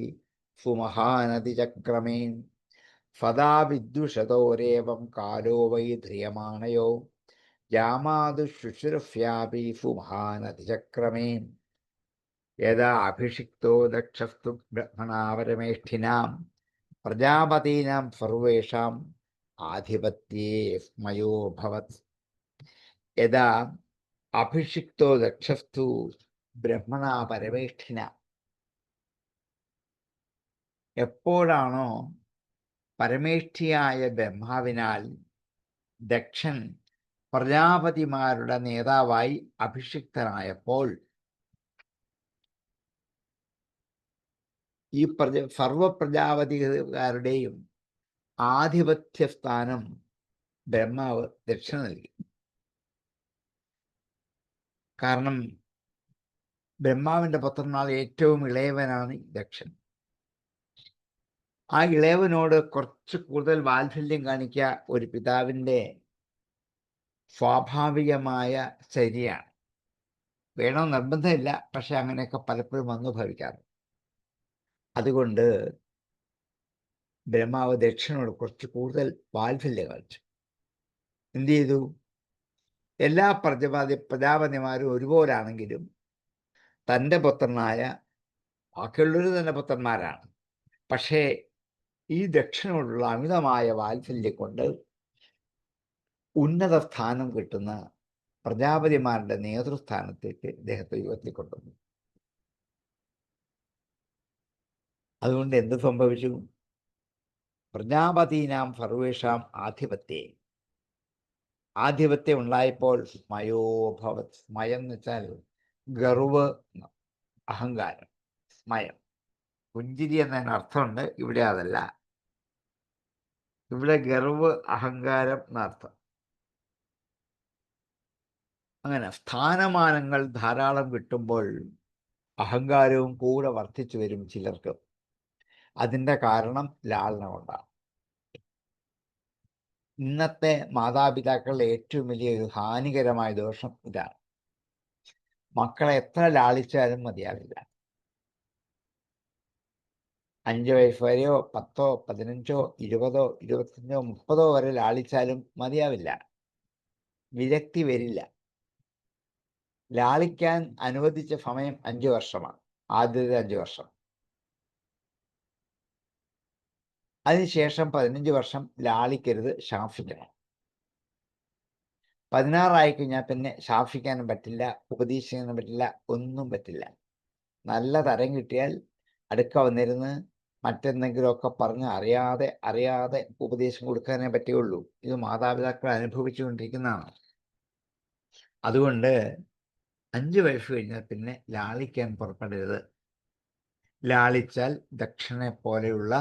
സുമഹാനതിചക്രമേ. സദാ വിദ്വിഷതോരേവം കാലോ വൈധ്രിയമാണയോ ജാമാതുശുശ്രൂഷ്യാപി സുമഹാനതിചക്രമേ. യഥാ അഭിഷിക്തോ ദക്ഷസ്തു ബ്രഹ്മണാ പരമേഷ്ഠിനാം പ്രജാപതീനാം സർവേഷാം ആധിപത്യേ സ്മയോഭവത്. യഥാ അഭിഷിക്തോ ദക്ഷസ്തു ബ്രഹ്മണാ പരമേഷ്ഠിന. എപ്പോഴാണോ പരമേഷ്ഠിയായ ബ്രഹ്മാവിനാൽ ദക്ഷൻ പ്രജാപതിമാരുടെ നേതാവായി അഭിഷിക്തനായപ്പോൾ ഈ സർവപ്രജാപതികാരുടെയും ആധിപത്യ സ്ഥാനം ബ്രഹ്മാവ് ദക്ഷൻ നൽകി. കാരണം ബ്രഹ്മാവിൻ്റെ പുത്രന്മാർ ഏറ്റവും ഇളയവനാണ് ദക്ഷൻ. ആ ഇളയവനോട് കുറച്ച് കൂടുതൽ വാത്സല്യം കാണിക്കുക ഒരു പിതാവിൻ്റെ സ്വാഭാവികമായ ശരിയാണ്. വേണമെന്ന് നിർബന്ധമില്ല, പക്ഷെ അങ്ങനെയൊക്കെ പലപ്പോഴും അനുഭവിക്കാറ്. അതുകൊണ്ട് ബ്രഹ്മാവ് ദക്ഷനോട് കുറച്ച് കൂടുതൽ വാത്സല്യം കാണിച്ചു. എന്ത് ചെയ്തു? എല്ലാ പ്രജാപതിമാരും ഒരുപോലാണെങ്കിലും തൻ്റെ പുത്രനായ ബാക്കിയുള്ളവർ തന്നെ പുത്രന്മാരാണ്. പക്ഷേ ഈ ദക്ഷനോടുള്ള അമിതമായ വാത്സല്യം കൊണ്ട് ഉന്നത സ്ഥാനം കിട്ടുന്ന പ്രജാപതിമാരുടെ നേതൃസ്ഥാനത്തേക്ക് ഇദ്ദേഹത്തെ ഉയർത്തിക്കൊണ്ടുവന്നു. അതുകൊണ്ട് എന്ത് സംഭവിച്ചു? പ്രജാപതീനാം സർവേഷാം ആധിപത്യം ഉണ്ടായപ്പോൾ സ്മയോഭവത്. സ്മയം എന്ന് വെച്ചാൽ ഗർവ്, അഹങ്കാരം. സ്മയം പുഞ്ചിരി എന്നതിന് അർത്ഥമുണ്ട്, ഇവിടെ അതല്ല. ഇവിടെ ഗർവ്, അഹങ്കാരം എന്നർത്ഥം. അങ്ങനെ സ്ഥാനമാനങ്ങൾ ധാരാളം കിട്ടുമ്പോൾ അഹങ്കാരവും കൂടെ വർദ്ധിച്ചു വരും ചിലർക്ക്. അതിൻ്റെ കാരണം ലാളന കൊണ്ടാണ്. ഇന്നത്തെ മാതാപിതാക്കളുടെ ഏറ്റവും വലിയ ഹാനികരമായ ദോഷം ഇതാണ്. മക്കളെ എത്ര ലാളിച്ചാലും മതിയാവില്ല. 5 വയസ്സ് വരെയോ 10, 15, 20, 25, 30 വരെ ലാളിച്ചാലും മതിയാവില്ല. വിരക്തി വരില്ല. ലാളിക്കാൻ അനുവദിച്ച സമയം 5 വർഷമാണ്, ആദ്യത്തെ 5 വർഷം. അതിനുശേഷം 15 വർഷം ലാളിക്കരുത്, ശാസിക്കണം. 16 കഴിഞ്ഞാൽ പിന്നെ ശാസിക്കാനും പറ്റില്ല, ഉപദേശിക്കാനും പറ്റില്ല, ഒന്നും പറ്റില്ല. നല്ല തരം കിട്ടിയാൽ അടുക്ക വന്നിരുന്ന് മറ്റെന്തെങ്കിലുമൊക്കെ പറഞ്ഞ് അറിയാതെ ഉപദേശം കൊടുക്കാനേ പറ്റുകയുള്ളൂ. ഇത് മാതാപിതാക്കൾ അനുഭവിച്ചുകൊണ്ടിരിക്കുന്നതാണ്. അതുകൊണ്ട് 5 വയസ്സ് കഴിഞ്ഞാൽ പിന്നെ ലാളിക്കാൻ പുറപ്പെടരുത്. ലാളിച്ചാൽ ദക്ഷനെ പോലെയുള്ള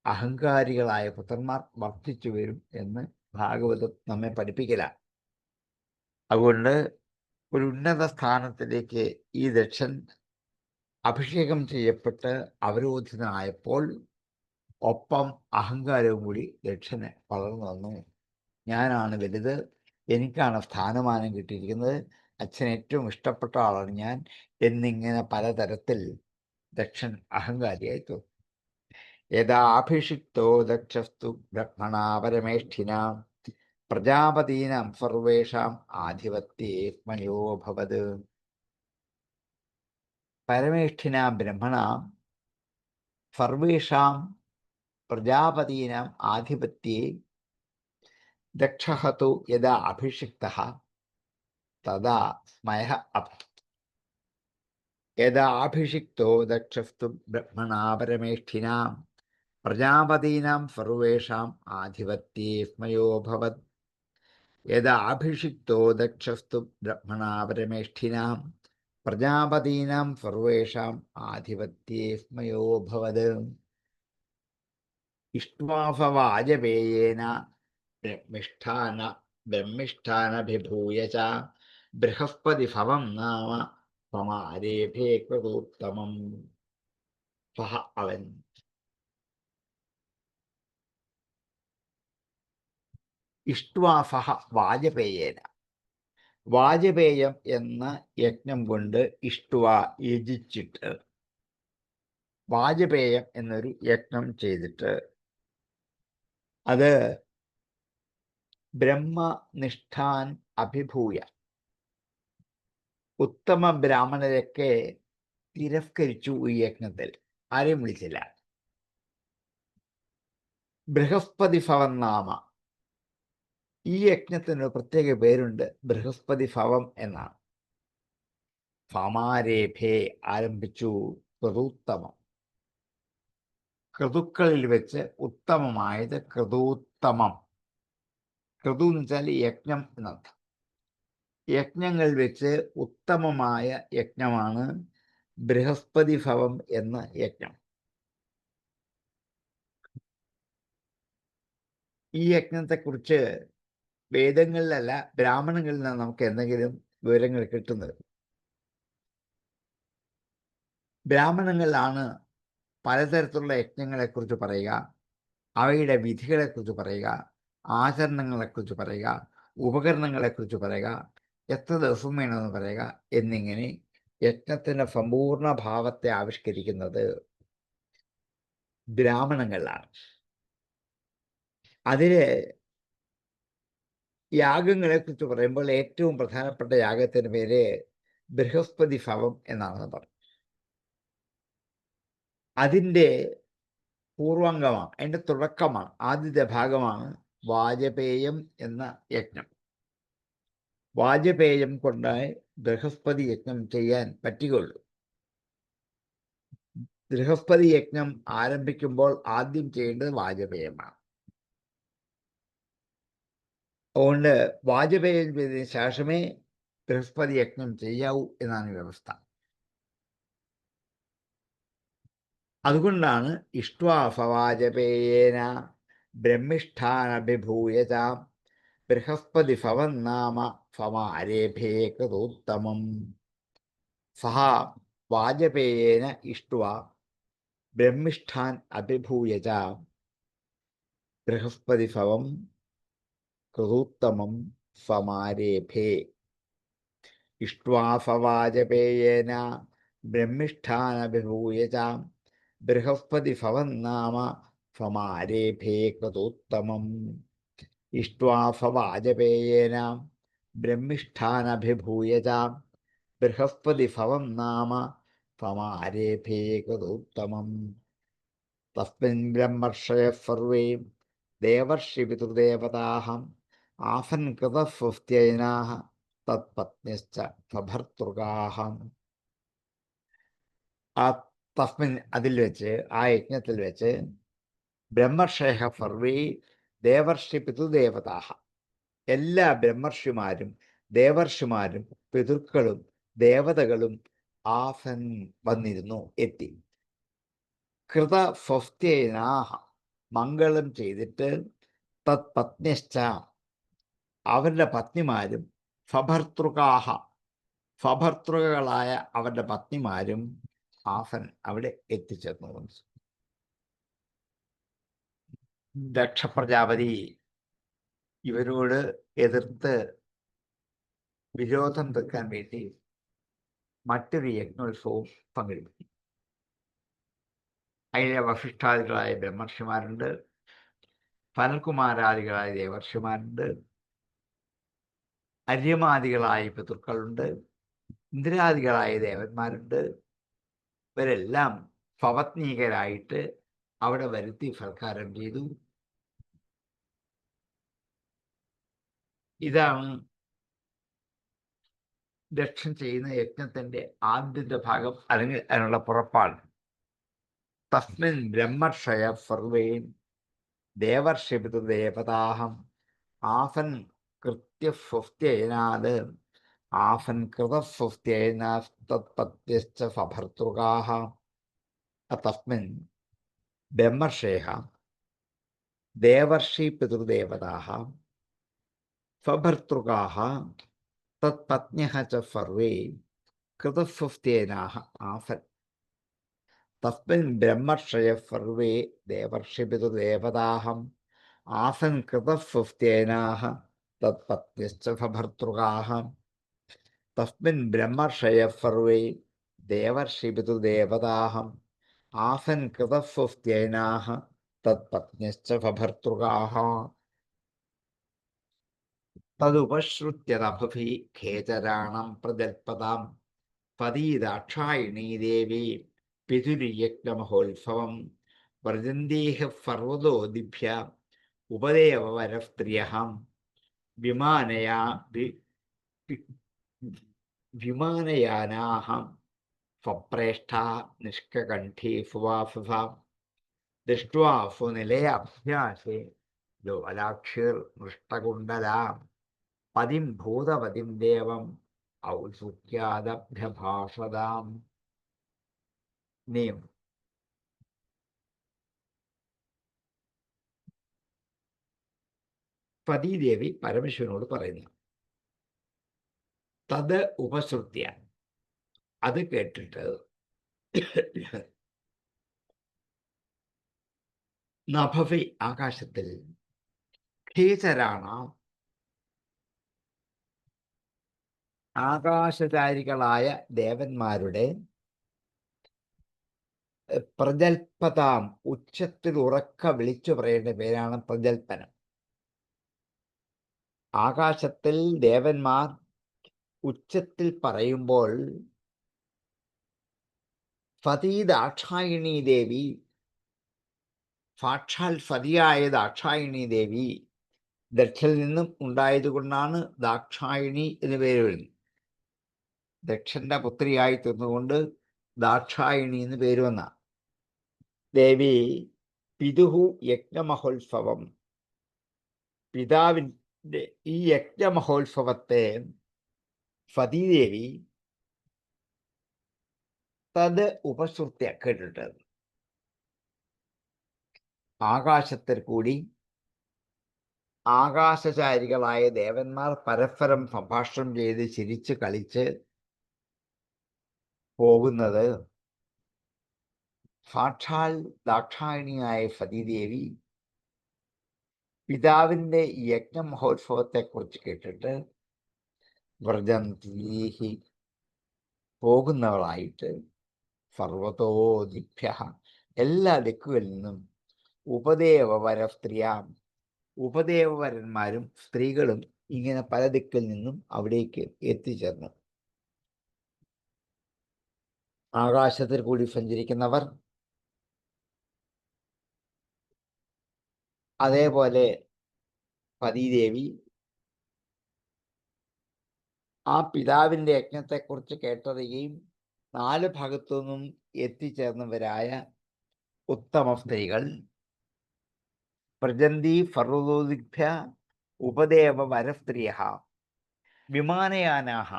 അഹങ്കാരികളായ പുത്രന്മാർ വർദ്ധിച്ചു വരും എന്ന് ഭാഗവതം നമ്മെ പഠിപ്പിക്കല. അതുകൊണ്ട് ഒരു ഉന്നത സ്ഥാനത്തിലേക്ക് ഈ ദക്ഷൻ അഭിഷേകം ചെയ്യപ്പെട്ട് അവരോധിതനായപ്പോൾ ഒപ്പം അഹങ്കാരവും കൂടി ദക്ഷന് വളർന്നു വന്നു. ഞാനാണ് വലുത്, എനിക്കാണ് സ്ഥാനമാനം കിട്ടിയിരിക്കുന്നത്, അച്ഛന് ഏറ്റവും ഇഷ്ടപ്പെട്ട ആളാണ് ഞാൻ എന്നിങ്ങനെ പലതരത്തിൽ ദക്ഷൻ അഹങ്കാരിയായി തോന്നി. യഥാഭിഷിക്തോ ദക്ഷസ്തു ബ്രഹ്മണാ പരമേഷ്ഠിനാം പ്രജാപതീനാം സർവേഷാം ആധിപത്യേ മയോഭവത്. പരമേഷ്ഠിനാം ബ്രഹ്മണാം സർവേഷാം പ്രജാപതീനാം ആധിപത്യേ ദക്ഷഃ തു യഥാ അഭിഷിക്തഃ തദാ മയഃ അഭവത്. യഥാ അഭിഷിക്തോ ദക്ഷസ്തു ബ്രഹ്മണാ പരമേഷ്ഠിനാം പ്രജാപതീനാം സർവേഷാം ആധിപത്യേ മയോഭവത്. യഥാ അഭിഷിക്തോ ദക്ഷസ്തു ബ്രഹ്മണാ പരമേഷ്ഠിനാം പ്രജാപതീനാം സർവേഷാം ആധിപത്യേ മയോഭവത്. ഇഷ്ട്വാഫവാജപേയേന ബ്രഹ്മിഷ്ഠാനഭിഭൂയ ച ബൃഹസ്പതിഭവം നാമ സമാരേഭേ കൃതോത്തമം. അവൻ ഇഷ്ട്വാഫഹ വാജപേയേന, വാജപേയം എന്ന യജ്ഞം കൊണ്ട് ഇഷ്ട്വ യജിച്ചിട്ട്, വാജപേയം എന്നൊരു യജ്ഞം ചെയ്തിട്ട് അത് ബ്രഹ്മനിഷ്ഠാൻ അഭിഭൂയ, ഉത്തമ ബ്രാഹ്മണരൊക്കെ തിരസ്കരിച്ചു. ഈ യജ്ഞത്തിൽ ആരെയും വിളിച്ചില്ല. ബൃഹസ്പതി ഭവം നാമ, ഈ യജ്ഞത്തിന് പ്രത്യേക പേരുണ്ട്, ബൃഹസ്പതി ഭവം എന്നാണ്. സമാരേഭേ ആരംഭിച്ചു, കൃതോത്തമം, ക്രതുക്കളിൽ വെച്ച് ഉത്തമമായത് ക്രതോത്തമം. ക്രതു എന്ന് വെച്ചാൽ യജ്ഞം എന്നർത്ഥം. യജ്ഞങ്ങൾ വെച്ച് ഉത്തമമായ യജ്ഞമാണ് ബൃഹസ്പതി ഭവം എന്ന യജ്ഞം. ഈ യജ്ഞത്തെക്കുറിച്ച് വേദങ്ങളിലല്ല ബ്രാഹ്മണങ്ങളിൽ നിന്നാണ് നമുക്ക് എന്തെങ്കിലും വിവരങ്ങൾ കിട്ടുന്നത്. ബ്രാഹ്മണങ്ങളിലാണ് പലതരത്തിലുള്ള യജ്ഞങ്ങളെക്കുറിച്ച് പറയുക, അവയുടെ വിധികളെക്കുറിച്ച് പറയുക, ആചരണങ്ങളെക്കുറിച്ച് പറയുക, ഉപകരണങ്ങളെക്കുറിച്ച് പറയുക, എത്ര ദിവസം വേണമെന്ന് പറയുക എന്നിങ്ങനെ യജ്ഞത്തിൻ്റെ സമ്പൂർണ്ണ ഭാവത്തെ ആവിഷ്കരിക്കുന്നത് ബ്രാഹ്മണങ്ങളിലാണ്. അതില് യാഗങ്ങളെക്കുറിച്ച് പറയുമ്പോൾ ഏറ്റവും പ്രധാനപ്പെട്ട യാഗത്തിൻ്റെ പേര് ബൃഹസ്പതി ഭവം എന്നാണെന്ന് പറഞ്ഞു. അതിൻ്റെ പൂർവാംഗമാണ്, അതിൻ്റെ തുടക്കമാണ്, ആദ്യത്തെ ഭാഗമാണ് വാജപേയം എന്ന യജ്ഞം. വാജപേയം കൊണ്ട് ബൃഹസ്പതി യജ്ഞം ചെയ്യാൻ പറ്റുകയുള്ളൂ. ബൃഹസ്പതി യജ്ഞം ആരംഭിക്കുമ്പോൾ ആദ്യം ചെയ്യേണ്ടത് വാജപേയമാണ്. അതുകൊണ്ട് വാജപേയം ചെയ്തതിന് ശേഷമേ ബൃഹസ്പതി യജ്ഞം ചെയ്യാവൂ എന്നാണ് വ്യവസ്ഥ. അതുകൊണ്ടാണ് ഇഷ്ട്വാഫവാജപേയേന ബ്രഹ്മിഷ്ഠാനഭിഭൂയ ച ബൃഹസ്പതി ഭവം നാമ സമാരേഭേ കൃതോത്തമം. സഹ വാജപേയേന ഇഷ്ട്വാ ബ്രഹ്മിഷ്ഠാൻ അഭിഭൂയ ച ബൃഹസ്പതി ഭവം കൃതോത്തമം സമാരേഭേ. ഇഷ്ട്വാഫവാജപേയേന ബ്രഹ്മിഷ്ഠാനഭിഭൂയ ച ബൃഹസ്പതി ഭവം നാമ സമാരേഭേ കൃതോത്തമം. ഇഷ്ട്വാഫവാജപേയേന ബ്രഹ്മിഷ്ഠാനഭിഭൂയ ച ബൃഹസ്പതി ഭവം നാമ സമാരേഭേ കൃതോത്തമം. തസ്മിൻ ബ്രഹ്മർഷയഃ സർവേ ദേവർഷി പിതൃദേവതാഃ ആസൻ കൃതസ്വസ്ത്യയനാഃ തത്പത്ന്യശ്ച സ്വഭർതൃകാഃ. തസ്മിൻ അതിൽ വെച്ച്, ആ യജ്ഞത്തിൽ വെച്ച്, ബ്രഹ്മർഷയഃ സർവേ ദേവർഷി പിതൃദേവതാഃ, എല്ലാ ബ്രഹ്മർഷിമാരും ദേവർഷിമാരും പിതൃക്കളും ദേവതകളും ആസൻ വന്നിരുന്നു, എത്തി. കൃതഫസ്ത്യേനാഹ മംഗളം ചെയ്തിട്ട് തത് പത്നിശ്ച അവരുടെ പത്നിമാരും ഫഭർതൃകാഹ ഫഭർതൃകളായ അവരുടെ പത്നിമാരും ആസൻ അവിടെ എത്തിച്ചേർന്നു. ദക്ഷ പ്രജാപതി ഇവരോട് എതിർത്ത് വിരോധം തീർക്കാൻ വേണ്ടി മറ്റൊരു യജ്ഞോത്സവവും പങ്കെടുത്തു. അതിലെ വസിഷ്ഠാദികളായ ബ്രഹ്മർഷിമാരുണ്ട്, ഫലകുമാരാദികളായ ദേവർഷിമാരുണ്ട്, അര്യമാദികളായ പിതൃക്കളുണ്ട്, ഇന്ദ്രാദികളായ ദേവന്മാരുണ്ട്. ഇവരെല്ലാം പവത്നീകരായിട്ട് അവിടെ വരുത്തി സൽക്കാരം ചെയ്തു. ഇതാണ് ദക്ഷൻ ചെയ്യുന്ന യജ്ഞത്തിന്റെ ആദ്യത്തെ ഭാഗം, അല്ലെങ്കിൽ അതിനുള്ള പുറപ്പാട്. തസ്മിൻ ബ്രഹ്മർഷയ സർവേൻ ദേവർഷിപിതൃദേവതാഹം ആസൻ കൃത്യസ്വസ്ത്യയനാത് ആസൻ കൃതസ്വസ്ത്യയനാസ്തത്പത്യശ്ച സഭർതൃകാഹ. തസ്മിൻ ബ്രഹ്മർഷയ ദേവർഷി പിതൃദേവതാഹ സ്വഭർതൃകാഹ തത്പത്ന്യഃ ച സർവേ കൃതസ്വസ്ത്യയനാഃ ആസൻ. തസ്മിൻ ബ്രഹ്മർഷയ സർവേ ദേവർഷി പിതൃദേവതാഹം ആസൻ കൃതസ്വസ്ത്യയനാഃ തത്പത്ന്യശ്ച സഭർതൃകാഹ. തസ്മിൻ ബ്രഹ്മർഷയ സർവേ ദേവർഷി പിതൃദേവതാഹം ആസൻ കൃതസ്വസ്ത്യയനാഃ തത്പത്ന്യശ്ച സഭർതൃകാഹ. തദുപശ്രുത്യ നഭുഭി ഖേചരാണം പ്രജൽപതാം പതീദാക്ഷായിണീ ദേവി പിതുര്യജ്ഞമഹോത്സവം വ്രജന്തീഹ സർവതോദിഭ്യ ഉപദേവവരസ്ത്രിയഃ വിമാനയാനാഃ സ്വപ്രേഷ്ഠാ നിഷ്കകണ്ഠീ സുവാസുധ ദൃഷ്ട്വാ സുനിലയാഭ്യാസേ ലോലാക്ഷിർമൃഷ്ടകുണ്ടലാം പതിം ഭൂതപതിം ദേവം ഔത്സുക്യാദഭ്യഭാഷതാം. ഇനിയും പതീദേവി പരമശിവനോട് പറയുന്നു. തത് ഉപശ്രുത്യ അത് കേട്ടിട്ട് നഭവി ആകാശത്തിൽ ഖേചരാണ ആകാശചാരികളായ ദേവന്മാരുടെ പ്രജൽപതാം ഉച്ചത്തിൽ ഉറക്ക വിളിച്ചു പറയേണ്ട പേരാണ് പ്രജൽപനം. ആകാശത്തിൽ ദേവന്മാർ ഉച്ചത്തിൽ പറയുമ്പോൾ സതീ ദാക്ഷായിണീ ദേവി, സാക്ഷാൽ സതിയായ ദാക്ഷായിണീ ദേവി ദക്ഷയിൽ നിന്നും ഉണ്ടായതുകൊണ്ടാണ് ദാക്ഷായിണി എന്ന് പേര് വരുന്നത്. ദക്ഷന്റെ പുത്രിയായി തീർന്നുകൊണ്ട് ദാക്ഷായിണി എന്ന് പേര് വന്ന ദേവി പിതുഹു യജ്ഞമഹോത്സവം, പിതാവിൻ്റെ ഈ യജ്ഞമഹോത്സവത്തെ സതീദേവി തത് ഉപശ്രുത്യ കേട്ടിട്ട് ആകാശത്തിൽ കൂടി ആകാശചാരികളായ ദേവന്മാർ പരസ്പരം സംഭാഷണം ചെയ്ത് ചിരിച്ച് കളിച്ച് പോകുന്നത് സാക്ഷാൽ ദാക്ഷായണിയായ സതീദേവി പിതാവിൻ്റെ യജ്ഞമഹോത്സവത്തെക്കുറിച്ച് കേട്ടിട്ട് വ്രജന്തീഹി പോകുന്നവളായിട്ട് സർവതോ ദിഭ്യ എല്ലാ ദിക്കുകളിൽ നിന്നും ഉപദേവവര സ്ത്രീയാം ഉപദേവവരന്മാരും സ്ത്രീകളും ഇങ്ങനെ പല ദിക്കിൽ നിന്നും അവിടേക്ക് എത്തിച്ചേർന്നു. ആകാശത്തിൽ കൂടി സഞ്ചരിക്കുന്നവർ, അതേപോലെ പതീദേവി ആ പിതാവിൻ്റെ യജ്ഞത്തെക്കുറിച്ച് കേട്ടറിയുകയും 4 ഭാഗത്തു നിന്നും എത്തിച്ചേർന്നവരായ ഉത്തമ സ്ത്രീകൾ പ്രജന്തി ഫർവോദിഭ്യ ഉപദേവ വരസ്ത്രീയ വിമാനയാനാഹ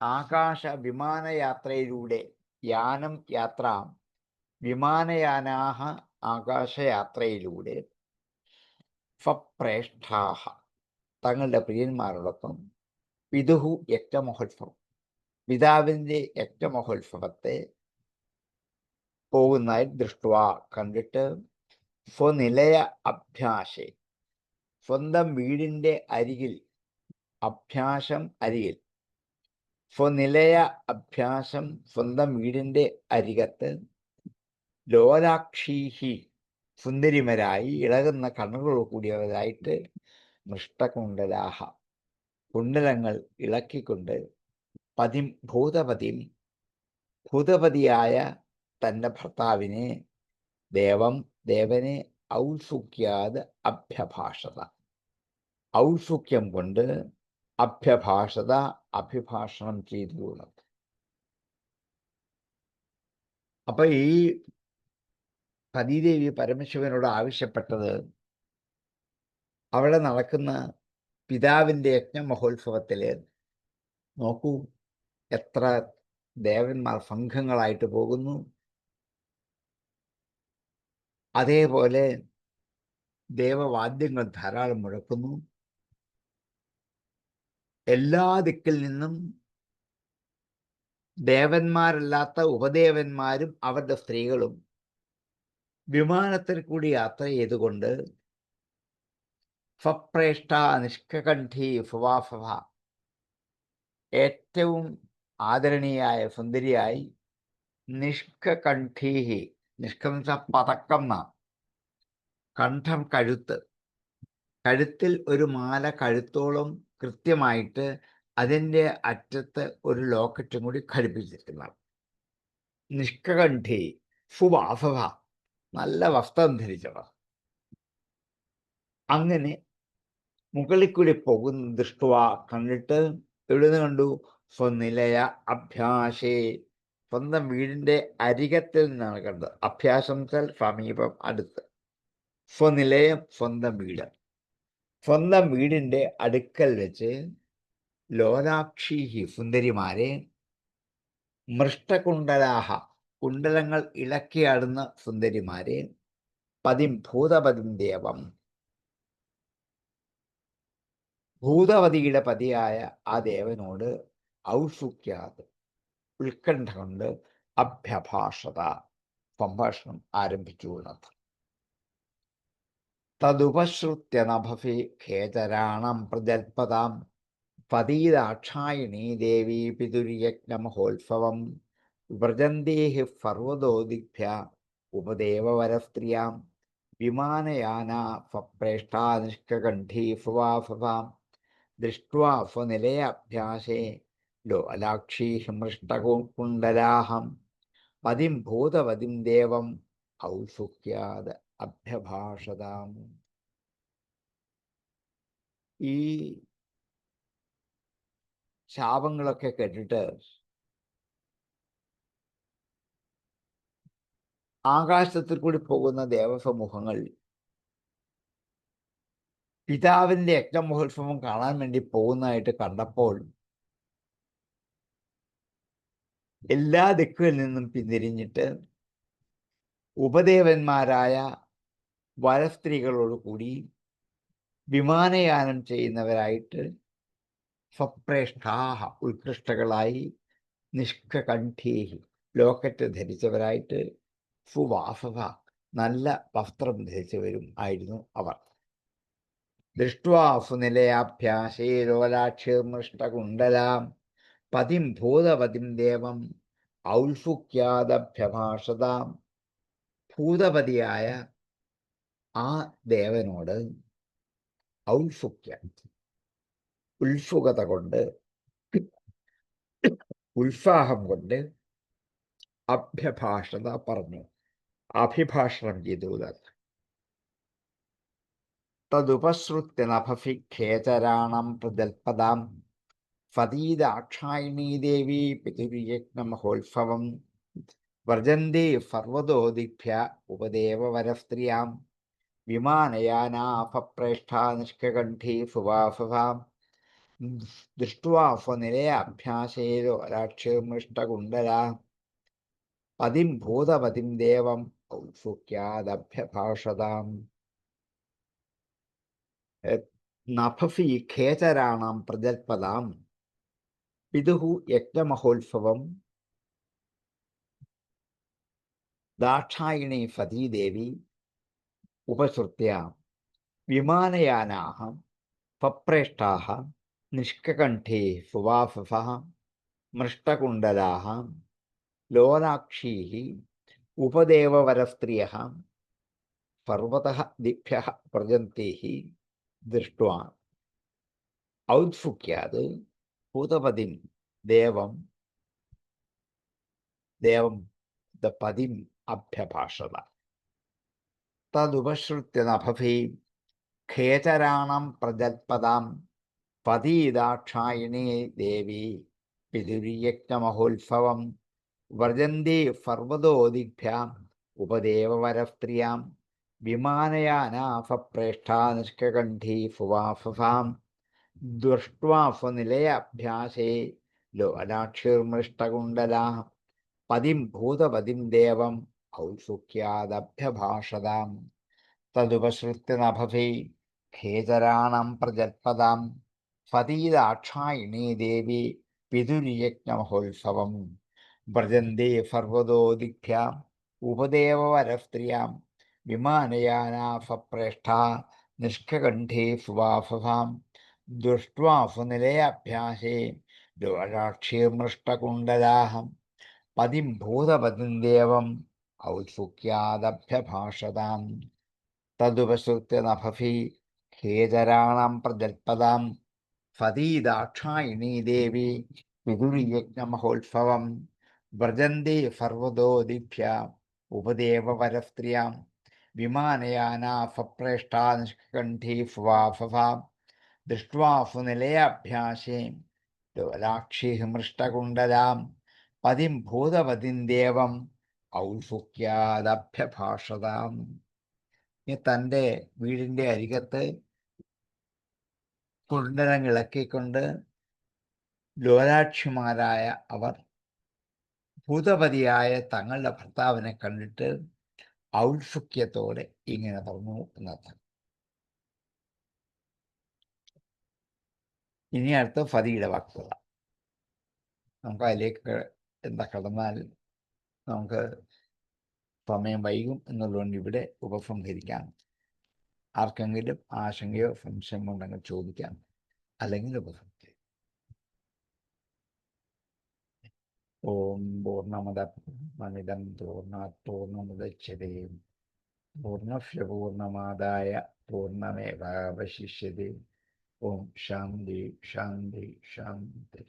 ആകാശ വിമാനയാത്രയിലൂടെ യാനം യാത്ര വിമാനയാനാഹ ആകാശയാത്രയിലൂടെ ഫപ്രേഷ്ഠാഹ തങ്ങളുടെ പ്രിയന്മാരോടൊപ്പം പിതുഹു യജ്ഞമഹോത്സവം പിതാവിൻ്റെ യജ്ഞമഹോത്സവത്തെ പോകുന്നതായി ദൃഷ്ടുവ കണ്ടിട്ട് സ്വനിലയ അഭ്യാസെ സ്വന്തം വീടിൻ്റെ അരികിൽ അഭ്യാസം അരികിൽ സ്വനിലയ അഭ്യാസം സ്വന്തം വീടിൻ്റെ അരികത്ത് ലോലാക്ഷീഹി സുന്ദരിമരായി ഇളകുന്ന കണ്ണുകളോട് കൂടിയവരായിട്ട് മൃഷ്ടകുണ്ടലാഹ കുണ്ടലങ്ങൾ ഇളക്കിക്കൊണ്ട് ഭൂതപതിയായ തൻ്റെ ഭർത്താവിനെ ദേവനെ ഔത്സുക്യാത് അഭ്യഭാഷത ഔത്സുക്യം കൊണ്ട് അഭിഭാഷണം ചെയ്തു. അപ്പൊ ഈ പതിദേവി പരമശിവനോട് ആവശ്യപ്പെട്ടത് അവിടെ നടക്കുന്ന പിതാവിൻ്റെ യജ്ഞമഹോത്സവത്തിൽ നോക്കൂ എത്ര ദേവന്മാർ സംഘങ്ങളായിട്ട് പോകുന്നു, അതേപോലെ ദേവവാദ്യങ്ങൾ ധാരാളം മുഴക്കുന്നു, എല്ലാ ദിക്കിൽ നിന്നും ദേവന്മാരല്ലാത്ത ഉപദേവന്മാരും അവരുടെ സ്ത്രീകളും വിമാനത്തിൽ കൂടി യാത്ര ചെയ്തുകൊണ്ട് ഫപ്രേഷ്ഠ നിഷ്കണ്ഠി ഫുവാഫഭ ഏറ്റവും ആദരണീയായ സുന്ദരിയായി നിഷ്കണ്ഠീഹി നിഷ്കണ്ഠ പതക്കം കണ്ഠം കഴുത്തിൽ ഒരു മാല കഴുത്തോളം കൃത്യമായിട്ട് അതിൻ്റെ അറ്റത്ത് ഒരു ലോക്കറ്റും കൂടി ഘടിപ്പിച്ചിരിക്കുന്നതാണ്. നിഷ്കണ്ഠി ഫുവാഫഭ നല്ല വസ്ത്രം ധരിച്ചവർ. അങ്ങനെ മുകളിൽ കൂടി പോകുന്ന ദൃഷ്ടുവ കണ്ടിട്ട് എവിടുന്ന് കണ്ടു? സ്വനിലയ അഭ്യാസേ സ്വന്തം വീടിൻ്റെ അരികത്തിൽ നിന്നാണ് കണ്ടത്. അഭ്യാസം സമീപം അടുത്ത്. സ്വനിലയം സ്വന്തം വീട്. സ്വന്തം വീടിൻ്റെ അടുക്കൽ വെച്ച് ലോലാക്ഷീഹി സുന്ദരിമാരെ മൃഷ്ടകുണ്ടലാഹ കുണ്ടലങ്ങൾ ഇളക്കിയാടുന്ന സുന്ദരിമാരെ ഭൂതപതിം ദേവം ഭൂതവതിയുടെ പതിയായ ആ ദേവനോട് ഔത്സുക്യാത് ഉത്കണ്ഠ കൊണ്ട് അഭ്യഭാഷത സംഭാഷണം ആരംഭിച്ചു എന്നർത്ഥം. തദുപശ്രുത്യ നഭഫി ഖേചരാണം പ്രജൽപതാം പതീദാക്ഷായണീ ദേവീ പിതുര്യജ്ഞമഹോത്സവം വ്രജന്തേഹി ഫർവതോദിഭ്യ ഉപദേവവരസ്ത്രിയാം വിമാനയാനാ ഫപ്രേഷ്ഠാ നിഷ്കണ്ഠീ ഫുവാഫഭാം ദൃഷ്ട്വാ സ്വനിലയാഭ്യാസേ ലോലാക്ഷീ മൃഷ്ടകുണ്ടലാഹം ഭൂതവതിം ദേവം ഔത്സുക്യാത് അഭ്യഭാഷതാം. ഈ ശാപങ്ങളൊക്കെ കേട്ടിട്ട് ആകാശത്തിൽ കൂടി പോകുന്ന ദേവസമൂഹങ്ങൾ പിതാവിൻ്റെ യജ്ഞമഹോത്സവം കാണാൻ വേണ്ടി പോകുന്നതായിട്ട് കണ്ടപ്പോൾ എല്ലാ ദിക്കുകളിൽ നിന്നും പിന്തിരിഞ്ഞിട്ട് ഉപദേവന്മാരായ വരസ്ത്രീകളോടുകൂടി വിമാനയാനം ചെയ്യുന്നവരായിട്ട് സ്വപ്രേഷ്ഠാഹ ഉത്കൃഷ്ടകളായി നിഷ്കണ്ഠീഹി ലോക്കറ്റ് ധരിച്ചവരായിട്ട് സുവാസഭ നല്ല വസ്ത്രം ധരിച്ചവരും ആയിരുന്നു അവർ. ദൃഷ്ട്വാ സുനിലയാഭ്യാസേ ലോലാക്ഷിർമൃഷ്ടകുണ്ടലാം ഭൂതപതിം ദേവം ഔത്സുക്യാദഭ്യഭാഷതാം ഭൂതപതിയായ ആ ദേവനോട് ഔത്സുക്യം ഉത്സുകത കൊണ്ട് ഉത്സാഹം കൊണ്ട് അഭ്യഭാഷത പറഞ്ഞു, അഭിഭാഷണം ചെയ്തു. തദുപശ്രുത്യ നഭഫി ഖേചരാണം പ്രജൽപതാം ഫതീദാക്ഷായണീ ദേവീ പിതുര്യജ്ഞമഹോത്സവം വ്രജന്തേ സർവതോദിഭ്യ ഉപദേവവരസ്ത്രിയാം വിമാനയാനാ ഫപ്രേഷ്ഠാ നിഷ്കണ്ഠീ ഫുവാഫഭാം ദൃഷ്ട്വാ സ്വനിലയാഭ്യാസേ ലോലാക്ഷിർമൃഷ്ടകുണ്ടലാ പതിം ഭൂതപതിം ദേവം ഔത്സുക്യാദഭ്യഭാഷതാം. നഭഫി ഖേചരാണാം പ്രജൽപതാം പിതുഃ യജ്ഞമഹോത്സവം ദാക്ഷായിണീ സതീദേവി ഉപസൃത്യ വിമാനയാനാഃ പപ്രേഷ്ഠാഃ നിഷ്കകണ്ഠേ സുവാസസഃ മൃഷ്ടകുണ്ഡലാഃ ലോലാക്ഷീः ഉപദേവവരസ്ത്രിയः സർവതഃ ദിഭ്യഃ പ്രജന്തേഃ ദൃഷ്ട്വാ ഔത്സുക്യാത് ഭൂതപതിം ദേവം പതിം അഭ്യഭാഷത. തദുപശ്രുത്യ നഭഫി ഖേചരാണം പ്രജൽപതാം പതീദാക്ഷായിണീ ദേവി പിതുര്യജ്ഞമഹോത്സവം വ്രജന്തി സർവതോദിഭ്യാം ഉപദേവവരസ്ത്രിയാം വിമാനയാനാസപ്രേഷ്ഠാ നിഷ്കകണ്ഠീ സുവാസസാം ദൃഷ്ട്വാ സ്വനിലയാഭ്യാസേ ലോലാക്ഷിർമൃഷ്ടകുണ്ഡലാഃ പതിം ഭൂതപതിം ദേവം ഔത്സുക്യാദഭ്യഭാഷതാം. തദുപസൃത്യ നഭഫി ഖേചരാണം പ്രജൽപതാം സതീദാക്ഷായിണീ ദേവി പിതുര്യജ്ഞമഹോത്സവം വ്രജന്തേ സർവതോ ദിഗ്ഭ്യാം ഉപദേവവരസ്ത്രിയാം വിമാനയാനാസപ്രേഷ്ഠാ നിഷ്കകണ്ഠേ സുവാസസാം ദൃഷ്ട്വാ സ്വനിലയാഭ്യാസേ ലോലാക്ഷിർമൃഷ്ടകുണ്ഡലാഃ പതിം ഭൂതപതിം ദേവം ഔത്സുക്യാദഭ്യഭാഷതാം. തദുപസൃത്യ നഭഫി ഖേചരാണം പ്രജൽപതാം സതീദാക്ഷായിണീ ദേവി പിതുര്യജ്ഞമഹോത്സവം വ്രജന്തി സർവതോ ദിഭ്യാം ഉപദേവവരസ്ത്രിയാം വിമാനയാനാസപ്രേഷ്ഠാ നിഷ്കണ്ഠീ സുവാസസാം ദൃഷ്ട്വാ സുനിലയാഭ്യാസേ ലോലാക്ഷീः മൃഷ്ടകുണ്ഡലാം പതിം ഭൂതപതിം ദേവം ഔത്സുക്യാദഭ്യഭാഷതാം. തൻ്റെ വീടിൻ്റെ അരികത്ത് കുണ്ഡലം ഇളക്കിക്കൊണ്ട് ലോലാക്ഷിമാരായ അവർ ഭൂതപതിയായ തങ്ങളുടെ ഭർത്താവിനെ കണ്ടിട്ട് ഔത്സുക്യത്തോടെ ഇങ്ങനെ പറഞ്ഞു എന്നർത്ഥം. ഇനി അടുത്ത ഫതിയുടെ വാക്കുകളാണ്. നമുക്ക് അതിലേക്ക് എന്താ കടന്നാൽ നമുക്ക് സമയം വൈകും എന്നുള്ളതുകൊണ്ട് ഇവിടെ ഉപസംഹരിക്കാം. ആർക്കെങ്കിലും ആശങ്കയോ സംശയമോ ഉണ്ടെങ്കിൽ ചോദിക്കാം, അല്ലെങ്കിൽ ഉപസംഹരിക്കാം. ഓം പൂർണ്ണമദ പൂർണ്ണമിദം പൂർണ്ണാത് പൂർണ്ണമുദച്യതേ പൂർണ്ണസ്യ പൂർണ്ണമാദായ പൂർണ്ണമേവാവശിഷ്യതേ. ഓം ശാന്തി ശാന്തി ശാന്തി.